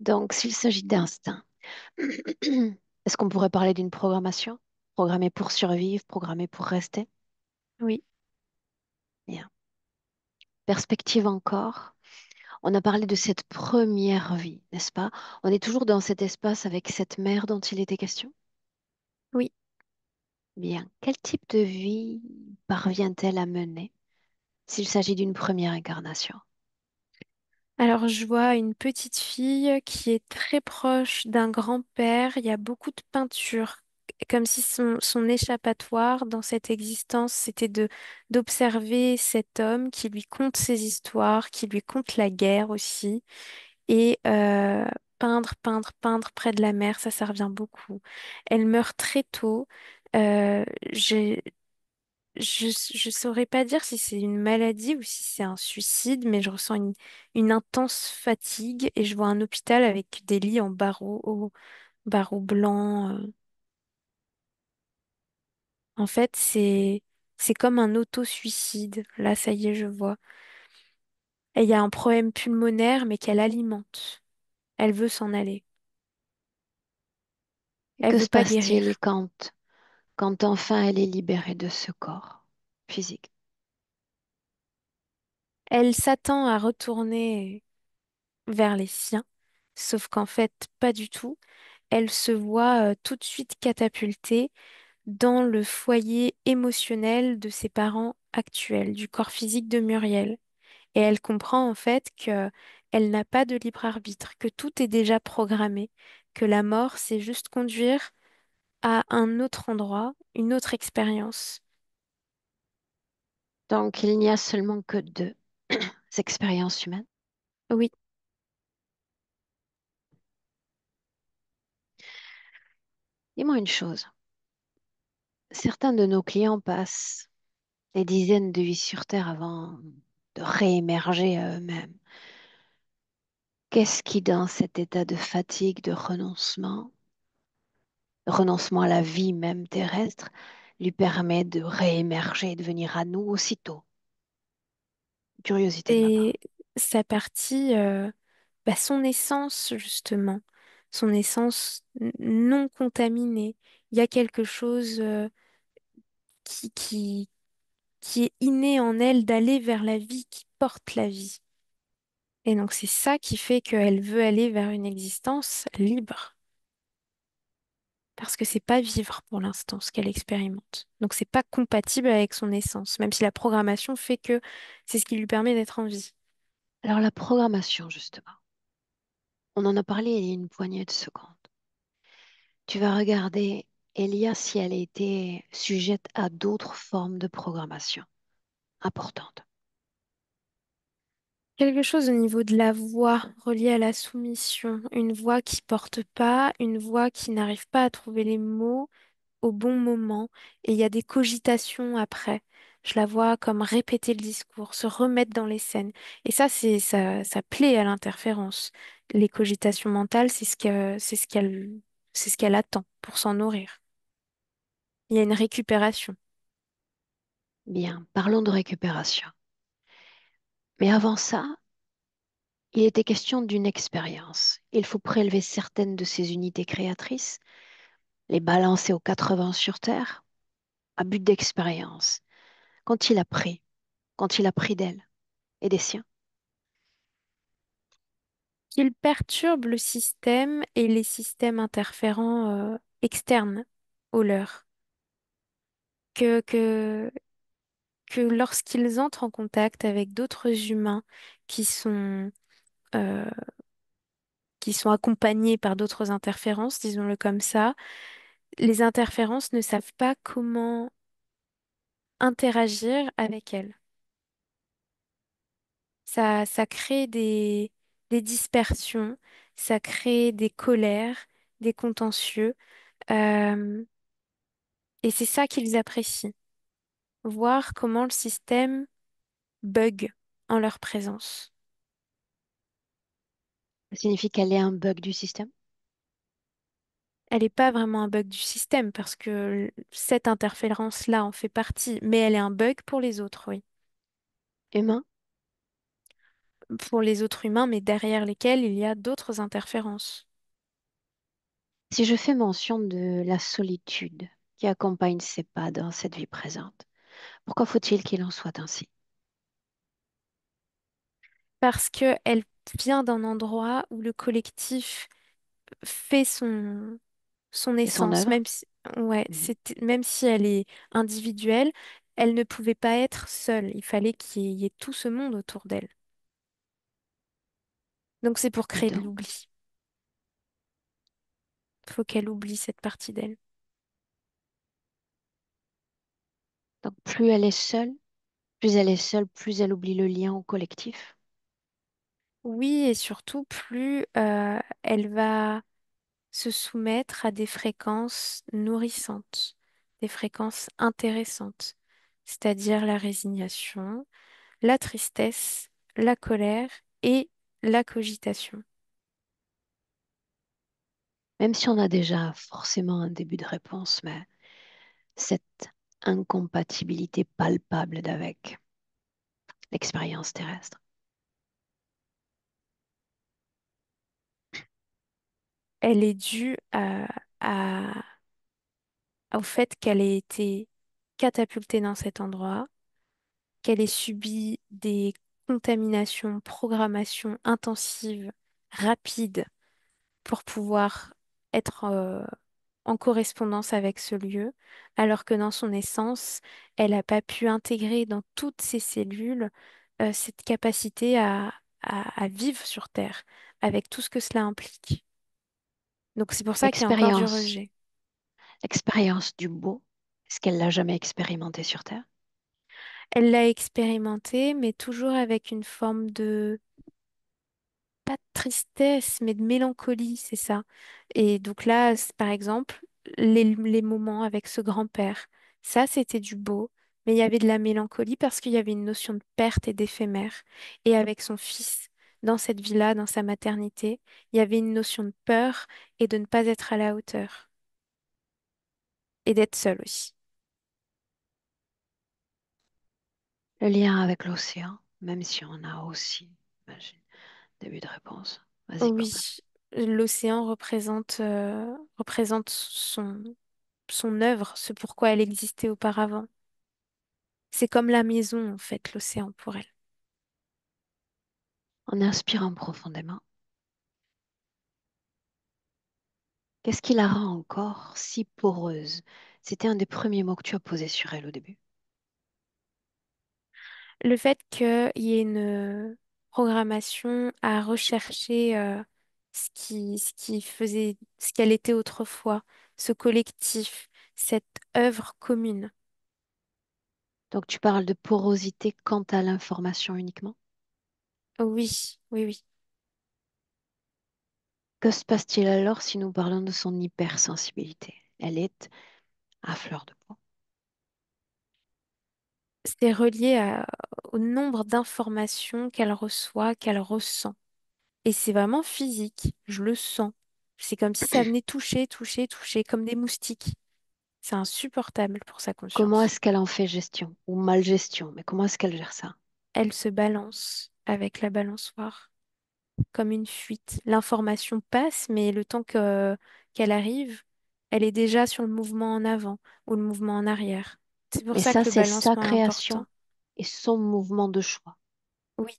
Donc, s'il s'agit d'instinct, est-ce qu'on pourrait parler d'une programmation? Programmée pour survivre, programmée pour rester? oui, Bien. Perspective encore. On a parlé de cette première vie, n'est-ce pas? On est toujours dans cet espace avec cette mère dont il était question? oui. Bien. Quel type de vie parvient-elle à mener s'il s'agit d'une première incarnation? Alors, je vois une petite fille qui est très proche d'un grand-père. Il y a beaucoup de peinture, comme si son échappatoire dans cette existence, c'était d'observer cet homme qui lui conte ses histoires, qui lui conte la guerre aussi. Et peindre, peindre, peindre près de la mer, ça revient beaucoup. Elle meurt très tôt. Euh, j'ai- je saurais pas dire si c'est une maladie ou si c'est un suicide, mais je ressens une intense fatigue et je vois un hôpital avec des lits en barreaux blancs. En fait, c'est comme un auto-suicide. Là, ça y est, je vois. Et il y a un problème pulmonaire, mais qu'elle alimente. Elle veut s'en aller. Et Elle que veut se pas passe-t-il guérir. quand enfin elle est libérée de ce corps physique? Elle s'attend à retourner vers les siens, sauf qu'en fait, pas du tout. Elle se voit tout de suite catapultée dans le foyer émotionnel de ses parents actuels, du corps physique de Muriel. Et elle comprend en fait que elle n'a pas de libre arbitre, que tout est déjà programmé, que la mort, c'est juste conduire à un autre endroit, une autre expérience. Donc, il n'y a seulement que deux expériences humaines. Oui, Dis-moi une chose. Certains de nos clients passent des dizaines de vies sur Terre avant de réémerger à eux-mêmes. Qu'est-ce qui, dans cet état de fatigue, de renoncement à la vie même terrestre, lui permet de réémerger et de venir à nous aussitôt? Curiosité de ma et part. sa partie, son essence justement, son essence non contaminée. Il y a quelque chose qui, qui, qui est inné en elle d'aller vers la vie, qui porte la vie. Et donc c'est ça qui fait qu'elle veut aller vers une existence libre. Parce que c'est pas vivre pour l'instant ce qu'elle expérimente. Donc c'est pas compatible avec son essence, même si la programmation fait que c'est ce qui lui permet d'être en vie. Alors, la programmation, justement. On en a parlé il y a une poignée de secondes. Tu vas regarder Elia si elle a été sujette à d'autres formes de programmation importantes. Quelque chose au niveau de la voix reliée à la soumission, une voix qui porte pas, une voix qui n'arrive pas à trouver les mots au bon moment, et il y a des cogitations après. Je la vois comme répéter le discours, se remettre dans les scènes. Et ça, ça plaît à l'interférence. Les cogitations mentales, c'est ce qu'elle attend pour s'en nourrir. Il y a une récupération. Bien, parlons de récupération. Mais avant ça, il était question d'une expérience. Il faut prélever certaines de ces unités créatrices, les balancer aux 80 sur Terre, à but d'expérience. Quand il a pris, quand il a pris d'elle et des siens. Qu'il perturbe le système et les systèmes interférents externes au leur. Que, que, que lorsqu'ils entrent en contact avec d'autres humains qui sont, euh, qui sont accompagnés par d'autres interférences, disons-le comme ça, les interférences ne savent pas comment interagir avec elles. Ça crée des dispersions, ça crée des colères, des contentieux, euh, et c'est ça qu'ils apprécient, voir comment le système bug en leur présence. Ça signifie qu'elle est un bug du système Elle n'est pas vraiment un bug du système parce que cette interférence-là en fait partie, mais elle est un bug pour les autres, oui. humain. pour les autres humains, mais derrière lesquels il y a d'autres interférences. Si je fais mention de la solitude qui accompagne ces pas dans cette vie présente, pourquoi faut-il qu'il en soit ainsi? Parce qu'elle vient d'un endroit où le collectif fait son Et son essence, œuvre? ouais, Mhm. même si elle est individuelle, elle ne pouvait pas être seule. Il fallait qu'il y ait tout ce monde autour d'elle. Donc c'est pour Et créer de donc, l'oubli. Il faut qu'elle oublie cette partie d'elle. plus elle est seule, plus elle est seule, plus elle oublie le lien au collectif. Oui, et surtout, plus elle va se soumettre à des fréquences nourrissantes, des fréquences intéressantes, c'est-à-dire la résignation, la tristesse, la colère et la cogitation. Même si on a déjà forcément un début de réponse, mais cette incompatibilité palpable d'avec l'expérience terrestre. Elle est due au fait qu'elle ait été catapultée dans cet endroit, qu'elle ait subi des contaminations, programmations intensives, rapides, pour pouvoir être en correspondance avec ce lieu, alors que dans son essence, elle n'a pas pu intégrer dans toutes ses cellules cette capacité à vivre sur Terre, avec tout ce que cela implique. Donc c'est pour ça qu'il y a encore du L'expérience, rejet. l'expérience du beau, est-ce qu'elle l'a jamais expérimenté sur Terre? Elle l'a expérimenté, mais toujours avec une forme de, pas de tristesse, mais de mélancolie, c'est ça. Et donc là, par exemple, les moments avec ce grand-père, ça, c'était du beau, mais il y avait de la mélancolie parce qu'il y avait une notion de perte et d'éphémère. Et avec son fils, dans cette vie-là, dans sa maternité, il y avait une notion de peur et de ne pas être à la hauteur, et d'être seul aussi. Le lien avec l'océan, même si on a aussi, j'imagine, début de réponse. Vas-y, complète. Oui, l'océan représente son œuvre, ce pourquoi elle existait auparavant. C'est comme la maison, en fait, l'océan pour elle. En inspirant profondément, qu'est-ce qui la rend encore si poreuse? C'était un des premiers mots que tu as posé sur elle au début. Le fait qu'il y ait une programmation à rechercher ce qu'elle était autrefois, ce collectif, cette œuvre commune. Donc tu parles de porosité quant à l'information uniquement. Oui, oui, oui. Que se passe-t-il alors si nous parlons de son hypersensibilité? Elle est à fleur de peau. C'est relié au nombre d'informations qu'elle reçoit, qu'elle ressent. Et c'est vraiment physique, je le sens. C'est comme si ça venait toucher, toucher, toucher, comme des moustiques. C'est insupportable pour sa Comment conscience. est-ce qu'elle en fait gestion? Ou mal gestion, mais comment est-ce qu'elle gère ça? Elle se balance avec la balançoire, comme une fuite. L'information passe, mais qu'elle arrive, elle est déjà sur le mouvement en avant ou le mouvement en arrière. C'est pour Mais ça ça, que le c'est sa balancement est important. création et son mouvement de choix. Oui,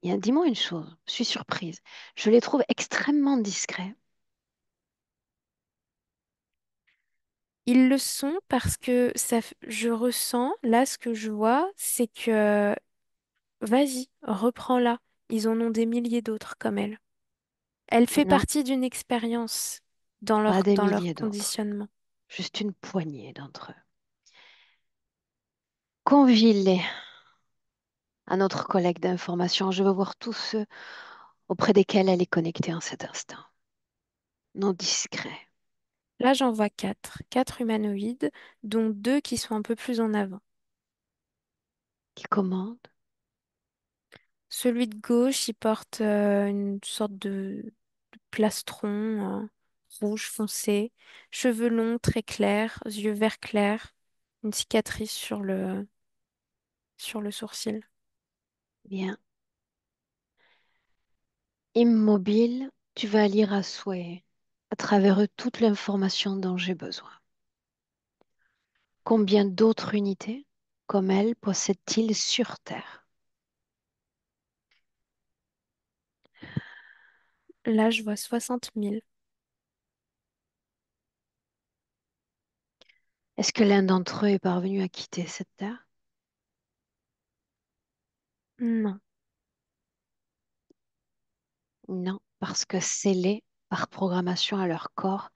Dis-moi une chose, je suis surprise. Je les trouve extrêmement discrets. ils le sont parce que je ressens, là, ce que je vois, c'est que, vas-y, reprends-la. Ils en ont des milliers d'autres comme elle. Elle fait Non, partie d'une expérience pas des dans leur milliers d'autres, conditionnement. juste une poignée d'entre eux. Convie-les à notre collègue d'information. Je veux voir tous ceux auprès desquels elle est connectée en cet instant. Non discrets, Là, j'en vois quatre humanoïdes, dont deux qui sont un peu plus en avant. qui commandent. Celui de gauche, il porte une sorte de plastron rouge foncé, cheveux longs, très clairs, yeux vert clair, une cicatrice sur le sourcil. Bien. Immobile, tu vas lire à souhait, à travers eux toute l'information dont j'ai besoin. Combien d'autres unités comme elle possède-t-il sur Terre? Là, je vois 60 000. Est-ce que l'un d'entre eux est parvenu à quitter cette Terre? Non. Non, parce que scellés par programmation à leur corps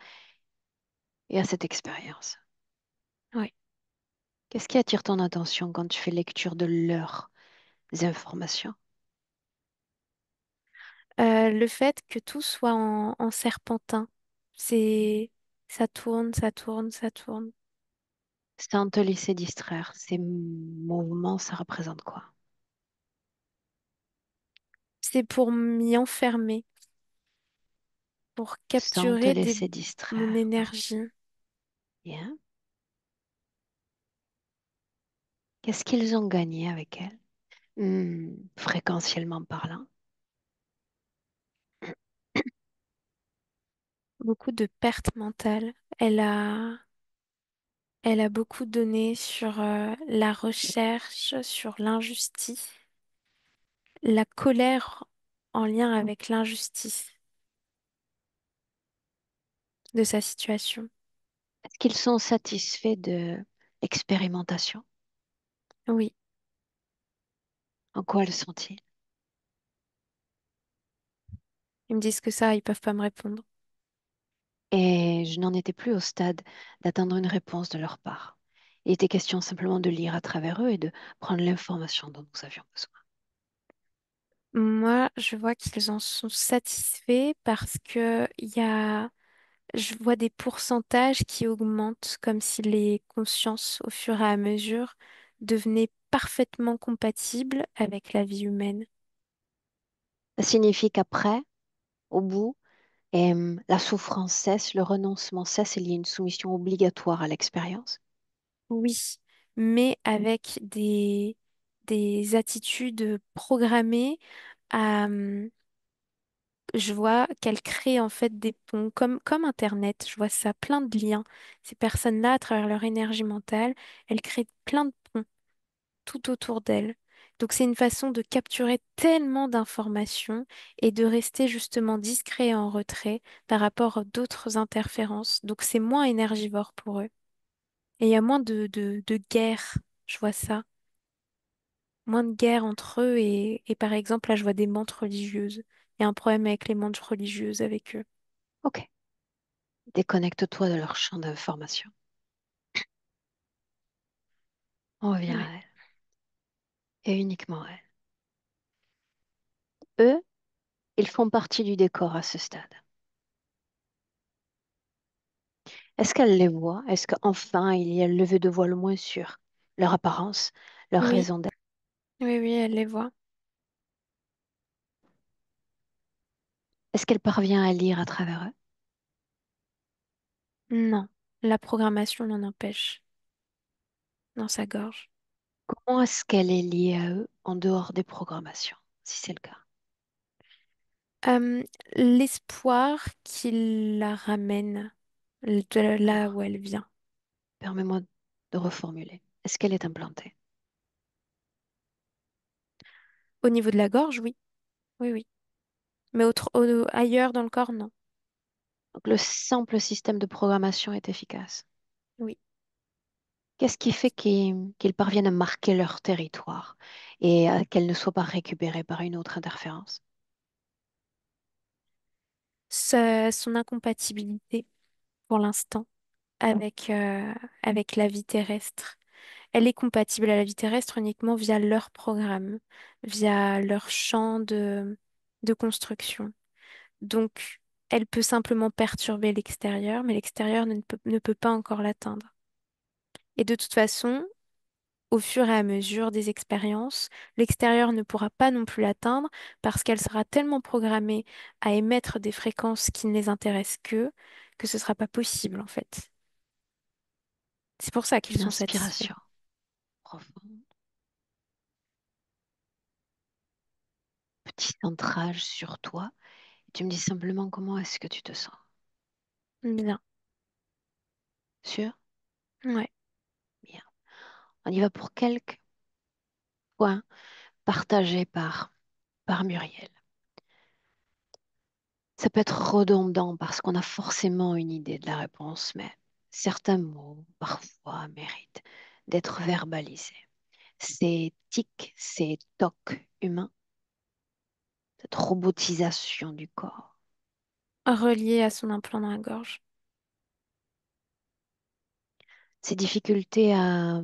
et à cette expérience. Oui. Qu'est-ce qui attire ton attention quand tu fais lecture de leurs informations? Le fait que tout soit en serpentin, c'est ça tourne, ça tourne, ça tourne. Sans te laisser distraire, ces mouvements, ça représente quoi? C'est pour m'y enfermer, pour Sans te capturer laisser mon distraire. énergie. Bien. Qu'est-ce qu'ils ont gagné avec elle? Fréquentiellement parlant. Beaucoup de pertes mentales. Elle a beaucoup donné sur la recherche, sur l'injustice, la colère en lien avec l'injustice de sa situation. Est-ce qu'ils sont satisfaits de l'expérimentation? Oui, En quoi le sont-ils? ils me disent que ça, ils peuvent pas me répondre. Et je n'en étais plus au stade d'attendre une réponse de leur part. Il était question simplement de lire à travers eux et de prendre l'information dont nous avions besoin. Moi, je vois qu'ils en sont satisfaits parce que je vois des pourcentages qui augmentent comme si les consciences, au fur et à mesure, devenaient parfaitement compatibles avec la vie humaine. Ça signifie qu'après, au bout, la souffrance cesse, le renoncement cesse, il y a une soumission obligatoire à l'expérience. Oui, mais avec des attitudes programmées à, je vois qu'elles créent en fait des ponts, comme Internet. Je vois ça, plein de liens. Ces personnes-là, à travers leur énergie mentale, elles créent plein de ponts tout autour d'elles. Donc c'est une façon de capturer tellement d'informations et de rester justement discret et en retrait par rapport à d'autres interférences. Donc c'est moins énergivore pour eux. Et il y a moins de guerre, je vois ça. Moins de guerre entre eux et par exemple, là je vois des mantes religieuses. Il y a un problème avec les mantes religieuses avec eux. Ok, déconnecte-toi de leur champ d'information. On revient Ouais. à elle, et uniquement à elle. Eux, ils font partie du décor à ce stade. Est-ce qu'elle les voit? Est-ce qu'enfin il y a le lever de voile moins sur leur apparence, leur Oui, raison d'être? oui, oui, elle les voit. Est-ce qu'elle parvient à lire à travers eux? Non, la programmation l'en empêche dans sa gorge. Comment est-ce qu'elle est liée à eux en dehors des programmations, si c'est le cas? Euh, L'espoir qu'il la ramène de là où Alors, elle vient. permets-moi de reformuler. Est-ce qu'elle est implantée? Au niveau de la gorge, oui, oui, oui. Mais ailleurs dans le corps, non. Donc, le simple système de programmation est efficace. Oui. Qu'est-ce qui fait qu'ils parviennent à marquer leur territoire et qu'elles ne soient pas récupérées par une autre interférence? Son incompatibilité pour l'instant avec la vie terrestre. Elle est compatible à la vie terrestre uniquement via leur programme, via leur champ de construction. Donc, elle peut simplement perturber l'extérieur, mais l'extérieur ne peut pas encore l'atteindre. Et de toute façon, au fur et à mesure des expériences, l'extérieur ne pourra pas non plus l'atteindre parce qu'elle sera tellement programmée à émettre des fréquences qui ne les intéressent que ce ne sera pas possible en fait. C'est pour ça qu'ils Une sont satisfaits. inspiration profonde, petit centrage sur toi. Tu me dis simplement comment est-ce que tu te sens. Bien. Sûr? Ouais. Bien. On y va pour quelques points partagés par Muriel. Ça peut être redondant parce qu'on a forcément une idée de la réponse, mais certains mots, parfois, méritent d'être verbalisés. Ces tics, ces tocs humains, cette robotisation du corps, Relié à son implant dans la gorge. ces difficultés à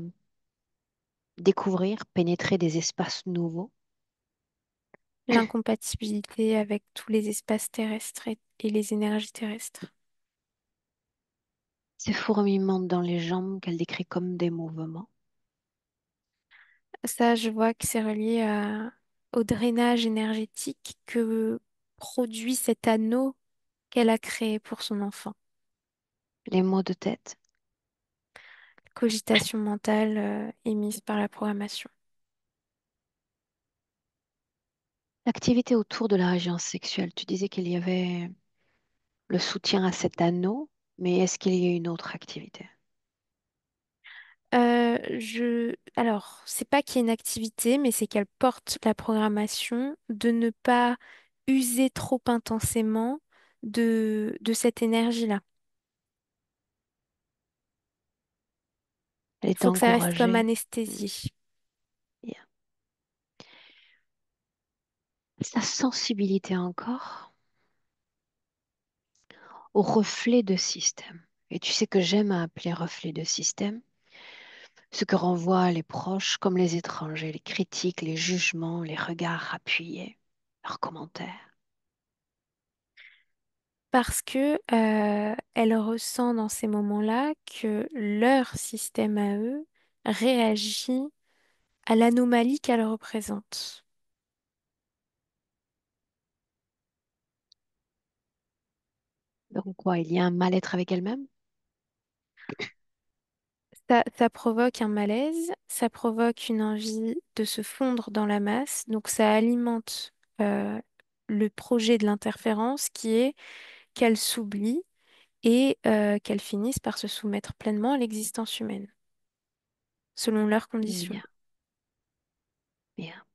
découvrir, pénétrer des espaces nouveaux, L'incompatibilité avec tous les espaces terrestres et les énergies terrestres. ces fourmillements dans les jambes qu'elle décrit comme des mouvements. Ça, je vois que c'est relié au drainage énergétique que produit cet anneau qu'elle a créé pour son enfant. Les maux de tête, Cogitation mentale émise par la programmation. l'activité autour de la région sexuelle. Tu disais qu'il y avait le soutien à cet anneau, mais est-ce qu'il y a une autre activité? Alors, c'est pas qu'il y ait une activité, mais c'est qu'elle porte la programmation de ne pas user trop intensément de cette énergie-là. Elle Il est faut que ça reste comme encouragée. Hmm, anesthésie. bien. Sa sensibilité encore au reflet de système. Et tu sais que j'aime à appeler reflet de système ce que renvoient les proches comme les étrangers, les critiques, les jugements, les regards appuyés, leurs commentaires. Parce que elle ressent dans ces moments-là que leur système à eux réagit à l'anomalie qu'elle représente. Donc quoi, il y a un mal-être avec elle-même? Ça provoque un malaise, ça provoque une envie de se fondre dans la masse, donc ça alimente le projet de l'interférence qui est qu'elle s'oublie et qu'elle finisse par se soumettre pleinement à l'existence humaine, selon leurs conditions. Bien, bien.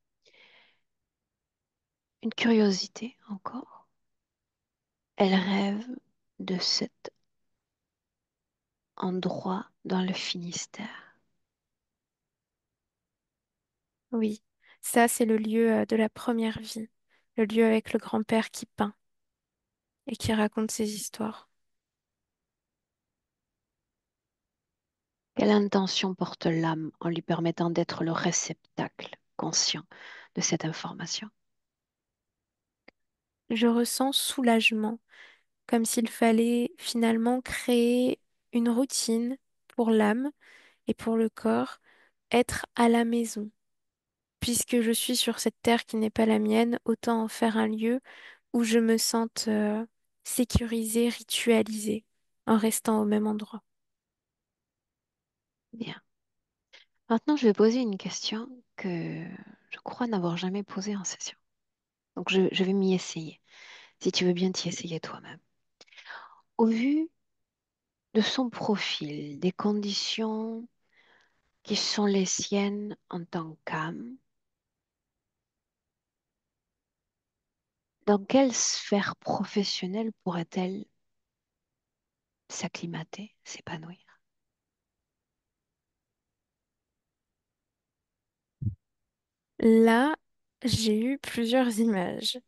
Une curiosité encore. Elle rêve de cet endroit dans le Finistère. Oui, ça c'est le lieu de la première vie, le lieu avec le grand-père qui peint et qui raconte ses histoires. Quelle intention porte l'âme en lui permettant d'être le réceptacle conscient de cette information? Je ressens soulagement, comme s'il fallait finalement créer une routine pour l'âme et pour le corps, être à la maison. Puisque je suis sur cette terre qui n'est pas la mienne, autant en faire un lieu où je me sente sécurisée, ritualisée, en restant au même endroit. Bien. Maintenant, je vais poser une question que je crois n'avoir jamais posée en session. Donc, je vais m'y essayer, si tu veux bien t'y essayer toi-même. Au vu de son profil, des conditions qui sont les siennes en tant qu'âme, dans quelle sphère professionnelle pourrait-elle s'acclimater, s'épanouir? Là, j'ai eu plusieurs images.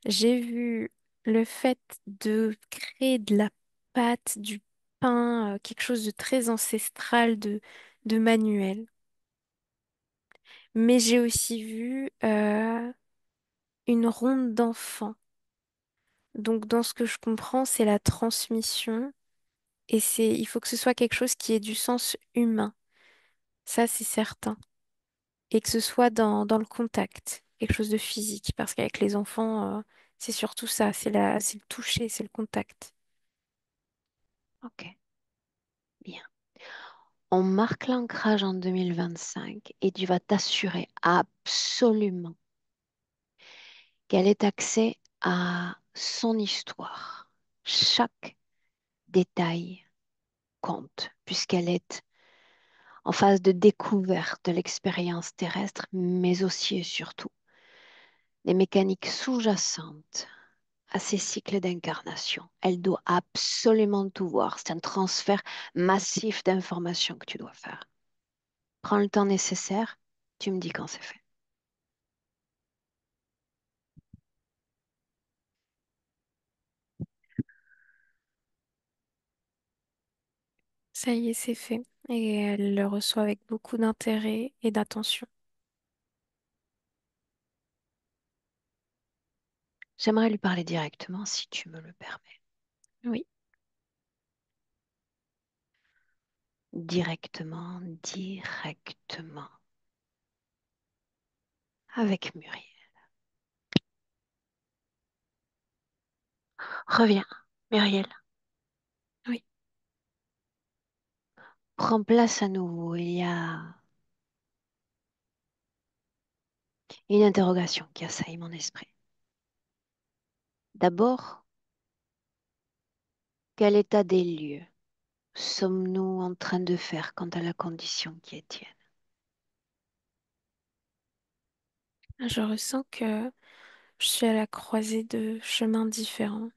J'ai vu le fait de créer de la pâte, du pain, quelque chose de très ancestral, de manuel. Mais j'ai aussi vu une ronde d'enfants. Donc, dans ce que je comprends, c'est la transmission et il faut que ce soit quelque chose qui ait du sens humain. Ça, c'est certain. Et que ce soit dans le contact, quelque chose de physique. Parce qu'avec les enfants, c'est surtout ça, c'est le toucher, c'est le contact. Ok, bien. On marque l'ancrage en 2025 et tu vas t'assurer absolument qu'elle ait accès à son histoire. Chaque détail compte, puisqu'elle est en phase de découverte de l'expérience terrestre, mais aussi et surtout des mécaniques sous-jacentes à ces cycles d'incarnation. Elle doit absolument tout voir. C'est un transfert massif d'informations que tu dois faire. Prends le temps nécessaire, tu me dis quand c'est fait. Ça y est, c'est fait. Et elle le reçoit avec beaucoup d'intérêt et d'attention. J'aimerais lui parler directement si tu me le permets. Oui, Directement, directement. Avec Muriel. Reviens, Muriel. oui. Prends place à nouveau. Il y a une interrogation qui assaille mon esprit. D'abord, quel état des lieux sommes-nous en train de faire quant à la condition qui est tienne? Je ressens que je suis à la croisée de chemins différents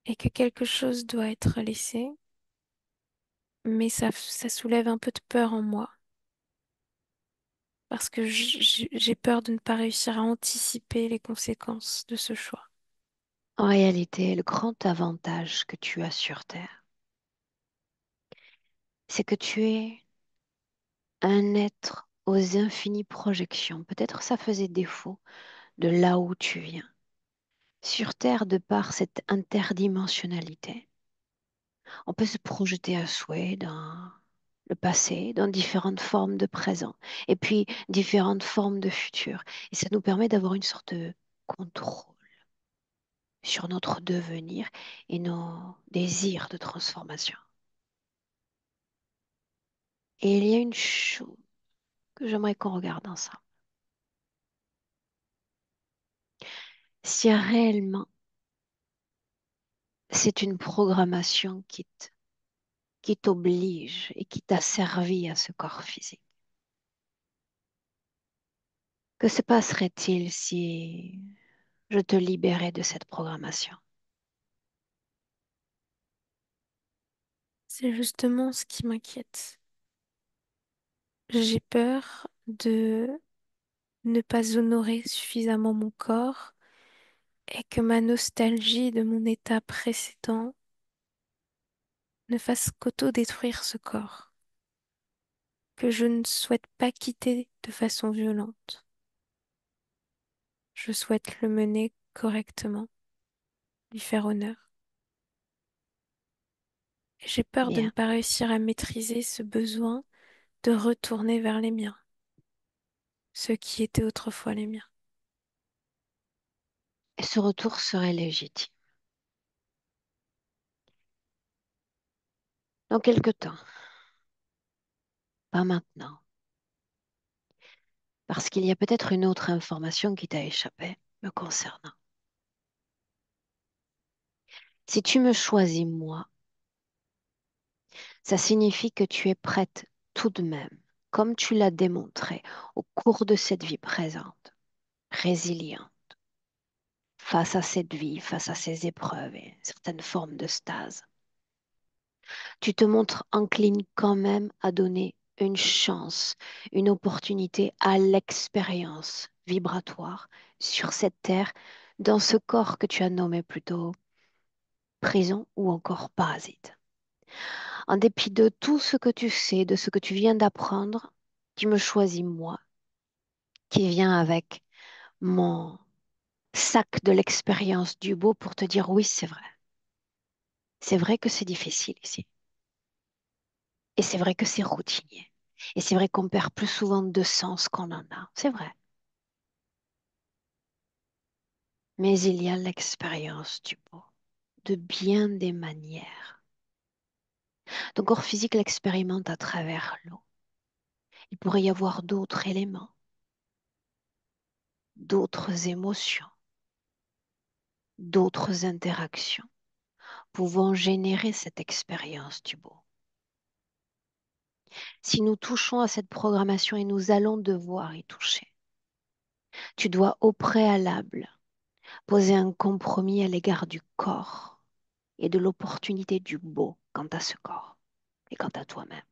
et que quelque chose doit être laissé, mais ça soulève un peu de peur en moi parce que j'ai peur de ne pas réussir à anticiper les conséquences de ce choix. En réalité, le grand avantage que tu as sur Terre, c'est que tu es un être aux infinies projections. Peut-être ça faisait défaut de là où tu viens. Sur Terre, de par cette interdimensionnalité, on peut se projeter à souhait dans le passé, dans différentes formes de présent, et puis différentes formes de futur. Et ça nous permet d'avoir une sorte de contrôle sur notre devenir et nos désirs de transformation. Et il y a une chose que j'aimerais qu'on regarde ensemble. Si réellement c'est une programmation qui t'oblige et qui t'a servi à ce corps physique, que se passerait-il si je te libérais de cette programmation? C'est justement ce qui m'inquiète. J'ai peur de ne pas honorer suffisamment mon corps et que ma nostalgie de mon état précédent ne fasse qu'auto-détruire ce corps, que je ne souhaite pas quitter de façon violente. Je souhaite le mener correctement, lui faire honneur. Et j'ai peur de ne Bien. pas réussir à maîtriser ce besoin de retourner vers les miens, ceux qui étaient autrefois les miens. Et ce retour serait légitime. Dans quelque temps, pas maintenant, parce qu'il y a peut-être une autre information qui t'a échappé me concernant. Si tu me choisis moi, ça signifie que tu es prête tout de même, comme tu l'as démontré au cours de cette vie présente, résiliente face à cette vie, face à ces épreuves et certaines formes de stase. Tu te montres encline quand même à donner une chance, une opportunité à l'expérience vibratoire sur cette terre, dans ce corps que tu as nommé plutôt prison ou encore parasite. En dépit de tout ce que tu sais, de ce que tu viens d'apprendre, tu me choisis moi, qui viens avec mon sac de l'expérience du beau pour te dire oui, c'est vrai. C'est vrai que c'est difficile ici. Et c'est vrai que c'est routinier. Et c'est vrai qu'on perd plus souvent de sens qu'on en a. C'est vrai. Mais il y a l'expérience du beau, de bien des manières. Ton corps physique l'expérimente à travers l'eau. Il pourrait y avoir d'autres éléments, d'autres émotions. d'autres interactions pouvant générer cette expérience du beau. Si nous touchons à cette programmation et nous allons devoir y toucher, tu dois au préalable poser un compromis à l'égard du corps et de l'opportunité du beau quant à ce corps et quant à toi-même.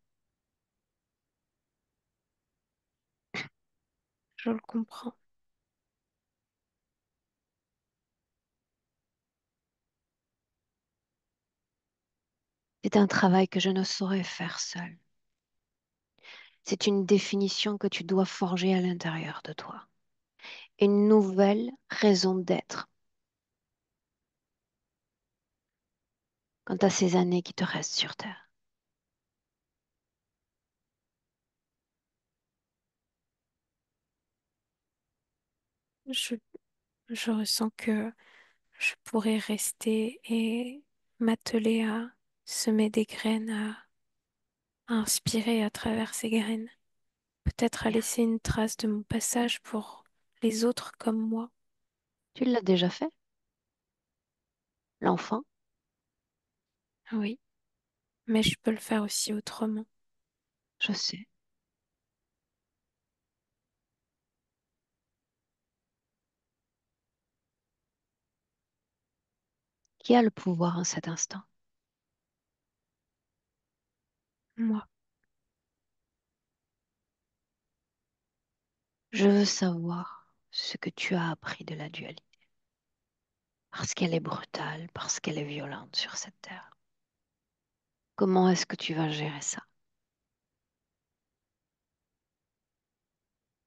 Je le comprends. C'est un travail que je ne saurais faire seul. C'est une définition que tu dois forger à l'intérieur de toi. Une nouvelle raison d'être quant à ces années qui te restent sur Terre. Je, je ressens que je pourrais rester et m'atteler à semer des graines, à inspirer à travers ces graines. Peut-être à Bien. laisser une trace de mon passage pour les autres comme moi. Tu l'as déjà fait, l'enfant, Oui, mais je peux le faire aussi autrement. je sais. Qui a le pouvoir en cet instant? Moi, Je veux savoir ce que tu as appris de la dualité. Parce qu'elle est brutale, parce qu'elle est violente sur cette terre. Comment est-ce que tu vas gérer ça?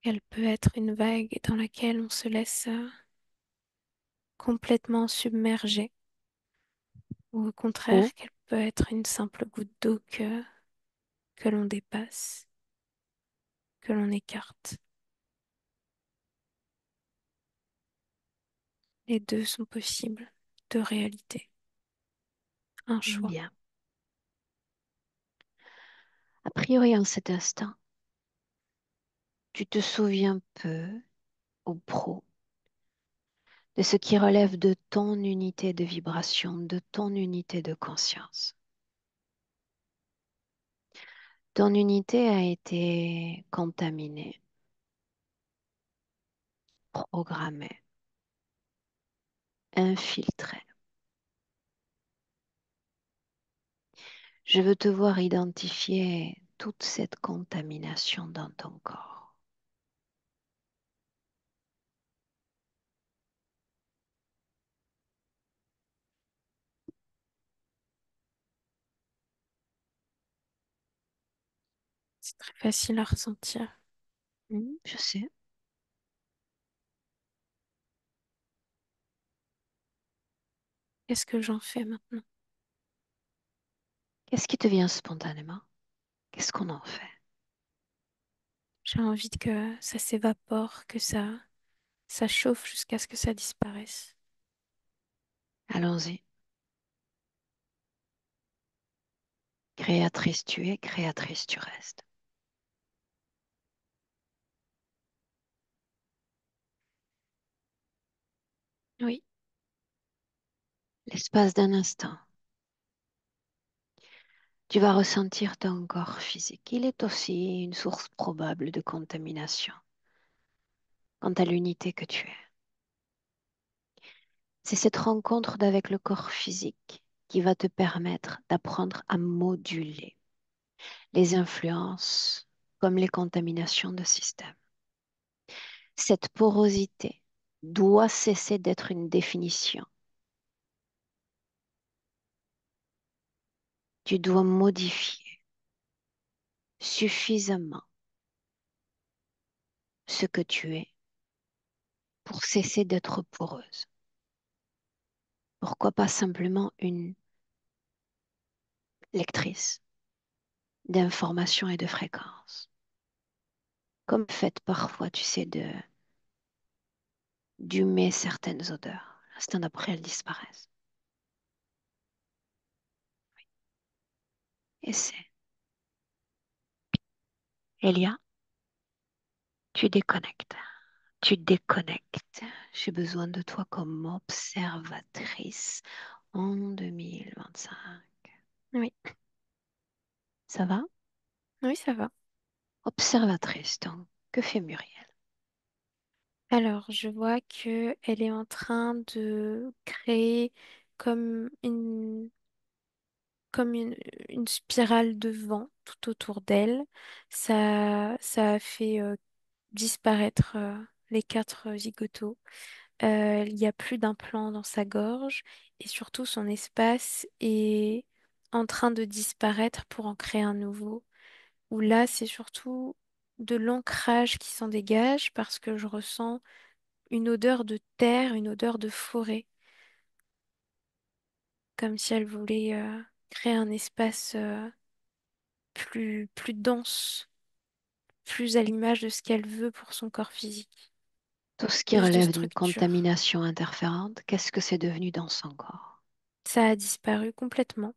elle peut être une vague dans laquelle on se laisse complètement submerger, ou au Ou contraire qu'elle peut être une simple goutte d'eau que l'on dépasse, que l'on écarte. Les deux sont possibles, deux réalités, un choix. bien. A priori, en cet instant, tu te souviens peu ou pro de ce qui relève de ton unité de vibration, de ton unité de conscience. Ton unité a été contaminée, programmée, infiltrée. Je veux te voir identifier toute cette contamination dans ton corps. C'est très facile à ressentir. Je sais. Qu'est-ce que j'en fais maintenant? Qu'est-ce qui te vient spontanément? Qu'est-ce qu'on en fait? J'ai envie que ça s'évapore, ça chauffe jusqu'à ce que ça disparaisse. Allons-y. Créatrice tu es, créatrice tu restes. Oui, L'espace d'un instant, tu vas ressentir ton corps physique. Il est aussi une source probable de contamination quant à l'unité que tu es. C'est cette rencontre d'avec le corps physique qui va te permettre d'apprendre à moduler les influences comme les contaminations de système. Cette porosité doit cesser d'être une définition. Tu dois modifier suffisamment ce que tu es pour cesser d'être poreuse. Pourquoi pas simplement une lectrice d'informations et de fréquences, comme faites parfois, tu sais, d'humer certaines odeurs. L'instant d'après, elles disparaissent. Essaie. Elia, tu déconnectes. Tu déconnectes. J'ai besoin de toi comme observatrice en 2025. Oui, Ça va? oui, ça va. Observatrice, donc, que fait Muriel? Alors, je vois que elle est en train de créer comme une, comme une spirale de vent tout autour d'elle. Ça a fait disparaître les quatre zigotos. Il y a plus d'implant dans sa gorge et surtout son espace est en train de disparaître pour en créer un nouveau. Où là, c'est surtout de l'ancrage qui s'en dégage parce que je ressens une odeur de terre, une odeur de forêt, comme si elle voulait créer un espace plus dense, plus à l'image de ce qu'elle veut pour son corps physique. Tout ce qui Plus de relève d'une structure. contamination interférente, qu'est-ce que c'est devenu dans son corps? Ça a disparu complètement.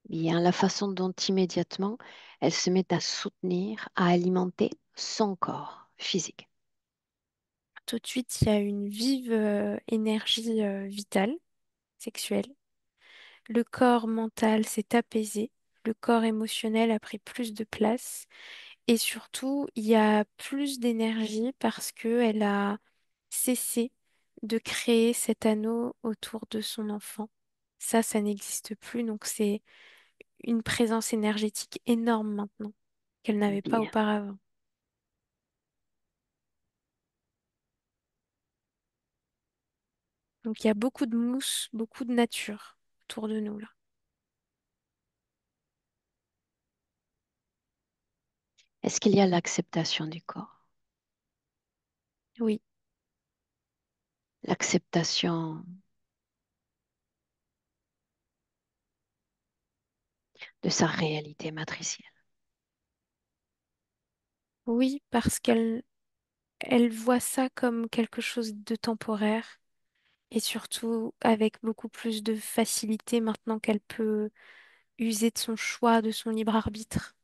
Bien, la façon dont immédiatement elle se met à soutenir, à alimenter son corps physique. Tout de suite, il y a une vive énergie vitale, sexuelle. Le corps mental s'est apaisé. Le corps émotionnel a pris plus de place. Et surtout, il y a plus d'énergie parce qu'elle a cessé de créer cet anneau autour de son enfant. Ça n'existe plus. Donc c'est une présence énergétique énorme maintenant qu'elle n'avait pas Bien. auparavant. Donc il y a beaucoup de mousse, beaucoup de nature autour de nous là. Est-ce qu'il y a l'acceptation du corps? Oui, L'acceptation de sa réalité matricielle? oui, parce qu'elle voit ça comme quelque chose de temporaire et surtout avec beaucoup plus de facilité maintenant qu'elle peut user de son choix, de son libre arbitre.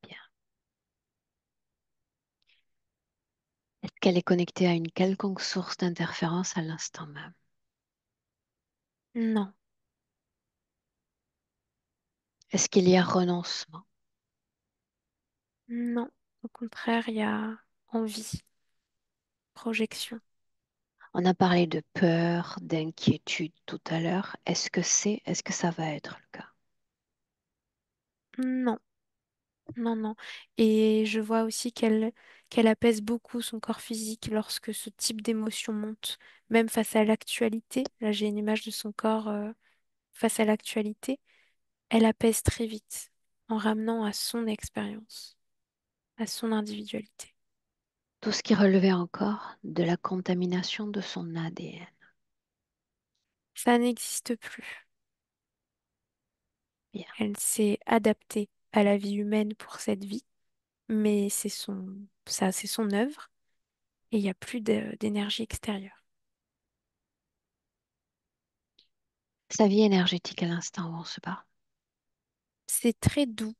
Bien. Est-ce qu'elle est connectée à une quelconque source d'interférence à l'instant même? Non, Est-ce qu'il y a renoncement? non. Au contraire, il y a envie, projection. On a parlé de peur, d'inquiétude tout à l'heure. Est-ce que ça va être le cas? Non, non, non. Et je vois aussi qu'elle apaise beaucoup son corps physique lorsque ce type d'émotion monte, même face à l'actualité. Là, j'ai une image de son corps face à l'actualité. Elle apaise très vite en ramenant à son expérience, à son individualité. Tout ce qui relevait encore de la contamination de son ADN. Ça n'existe plus. Bien. Elle s'est adaptée à la vie humaine pour cette vie, mais c'est son œuvre et il n'y a plus d'énergie extérieure. Sa vie énergétique à l'instant où on se parle. C'est très doux,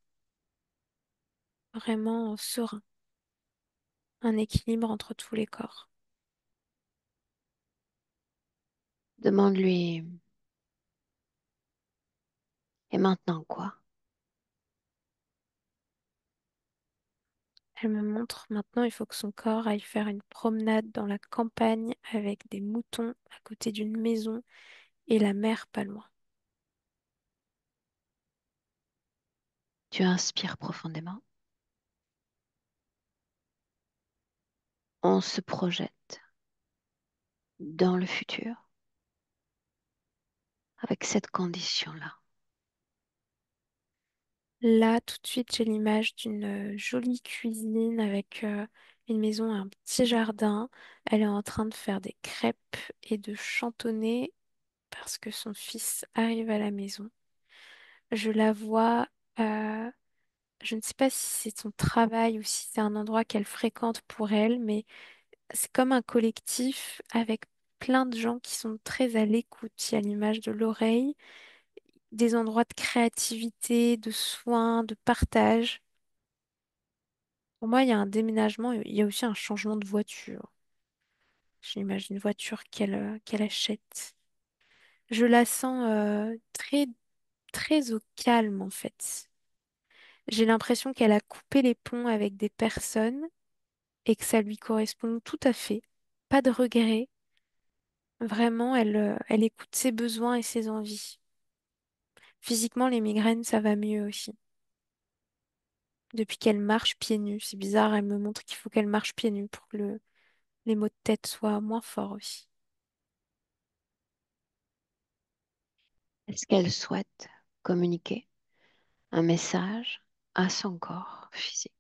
vraiment serein, un équilibre entre tous les corps. Demande-lui, et maintenant quoi? Elle me montre maintenant, il faut que son corps aille faire une promenade dans la campagne avec des moutons à côté d'une maison et la mer pas loin. Tu inspires profondément. On se projette dans le futur avec cette condition-là. Là, tout de suite, j'ai l'image d'une jolie cuisine avec une maison et un petit jardin. Elle est en train de faire des crêpes et de chantonner parce que son fils arrive à la maison. Je la vois, euh, je ne sais pas si c'est son travail ou si c'est un endroit qu'elle fréquente pour elle, mais c'est comme un collectif avec plein de gens qui sont très à l'écoute. Il y a l'image de l'oreille, des endroits de créativité, de soins, de partage. Pour moi, il y a un déménagement, il y a aussi un changement de voiture. J'imagine une voiture qu'elle achète. Je la sens très, très au calme, en fait. J'ai l'impression qu'elle a coupé les ponts avec des personnes et que ça lui correspond tout à fait. Pas de regrets. Vraiment, elle écoute ses besoins et ses envies. Physiquement, les migraines, ça va mieux aussi. Depuis qu'elle marche pieds nus, c'est bizarre, elle me montre qu'il faut qu'elle marche pieds nus pour que les maux de tête soient moins forts aussi. Est-ce qu'elle souhaite communiquer un message à son corps physique?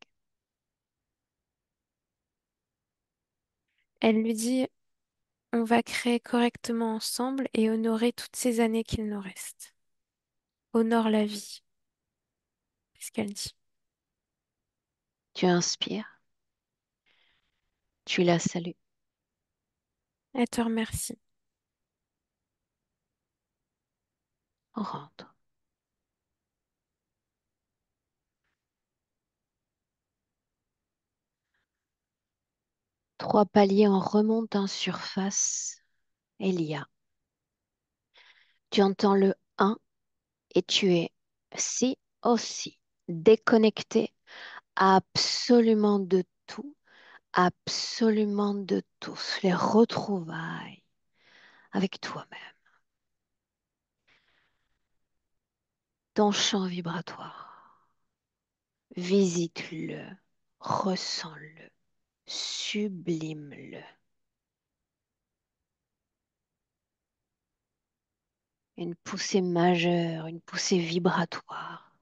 Elle lui dit, on va créer correctement ensemble et honorer toutes ces années qu'il nous reste. Honore la vie, c'est ce qu'elle dit. Tu inspires, tu la salues, Elle te remercie. rentre. 3 paliers en remonte en surface. Elia, tu entends le 1 et tu es si aussi déconnecté absolument de tout, absolument de tous, les retrouvailles avec toi-même, ton champ vibratoire. Visite-le, ressens-le, sublime-le. Une poussée majeure, une poussée vibratoire,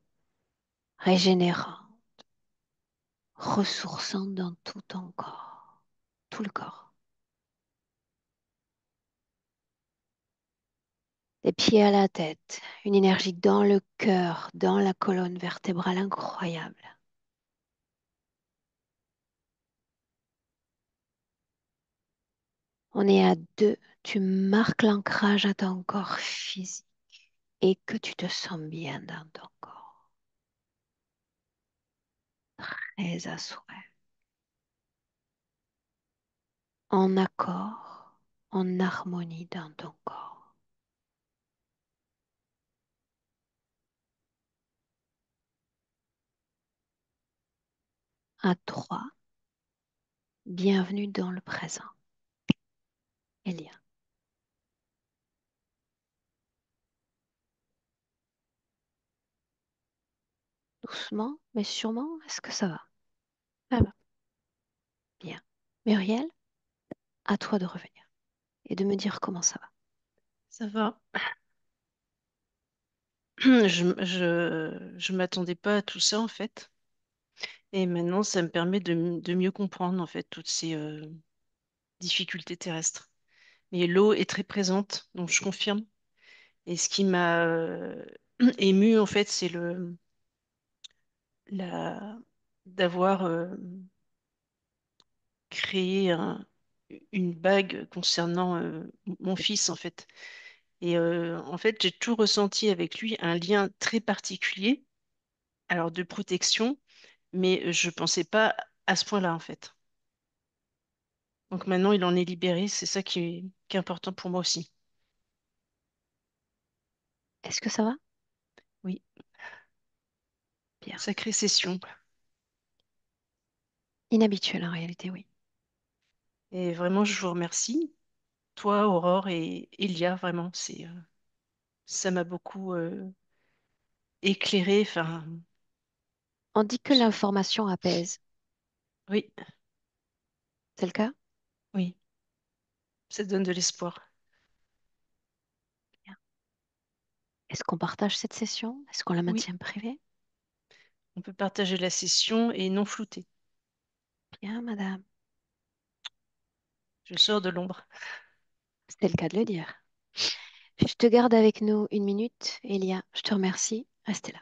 régénérant, ressourçant dans tout ton corps, tout le corps. Des pieds à la tête, une énergie dans le cœur, dans la colonne vertébrale incroyable. On est à 2. Tu marques l'ancrage à ton corps physique et que tu te sens bien dans ton corps. Très à souhait. En accord, en harmonie dans ton corps. À 3. Bienvenue dans le présent. Elia. Doucement, mais sûrement, est-ce que ça va? Ça va. Bien. Muriel, à toi de revenir et de me dire comment ça va. Ça va. Je m'attendais pas à tout ça en fait. Et maintenant, ça me permet de mieux comprendre en fait toutes ces difficultés terrestres. Et l'eau est très présente, donc je confirme. Et ce qui m'a ému en fait, c'est la d'avoir créé une bague concernant mon fils en fait. Et en fait, j'ai tout ressenti avec lui un lien très particulier, alors de protection, mais je pensais pas à ce point-là en fait. Donc maintenant, il en est libéré, c'est ça qui est important pour moi aussi. Est-ce que ça va? Oui, Bien. sacrée session. Inhabituel en réalité, oui. Et vraiment, je vous remercie, toi, Aurore et Elia, vraiment, ça m'a beaucoup éclairé. Enfin, On dit que l'information apaise. oui, C'est le cas? oui, ça donne de l'espoir. Bien. Est-ce qu'on partage cette session? Est-ce qu'on la Oui, maintient privée? on peut partager la session et non flouter. Bien, madame. Je sors de l'ombre. C'est le cas de le dire. Je te garde avec nous 1 minute, Elia. Je te remercie. Restez là.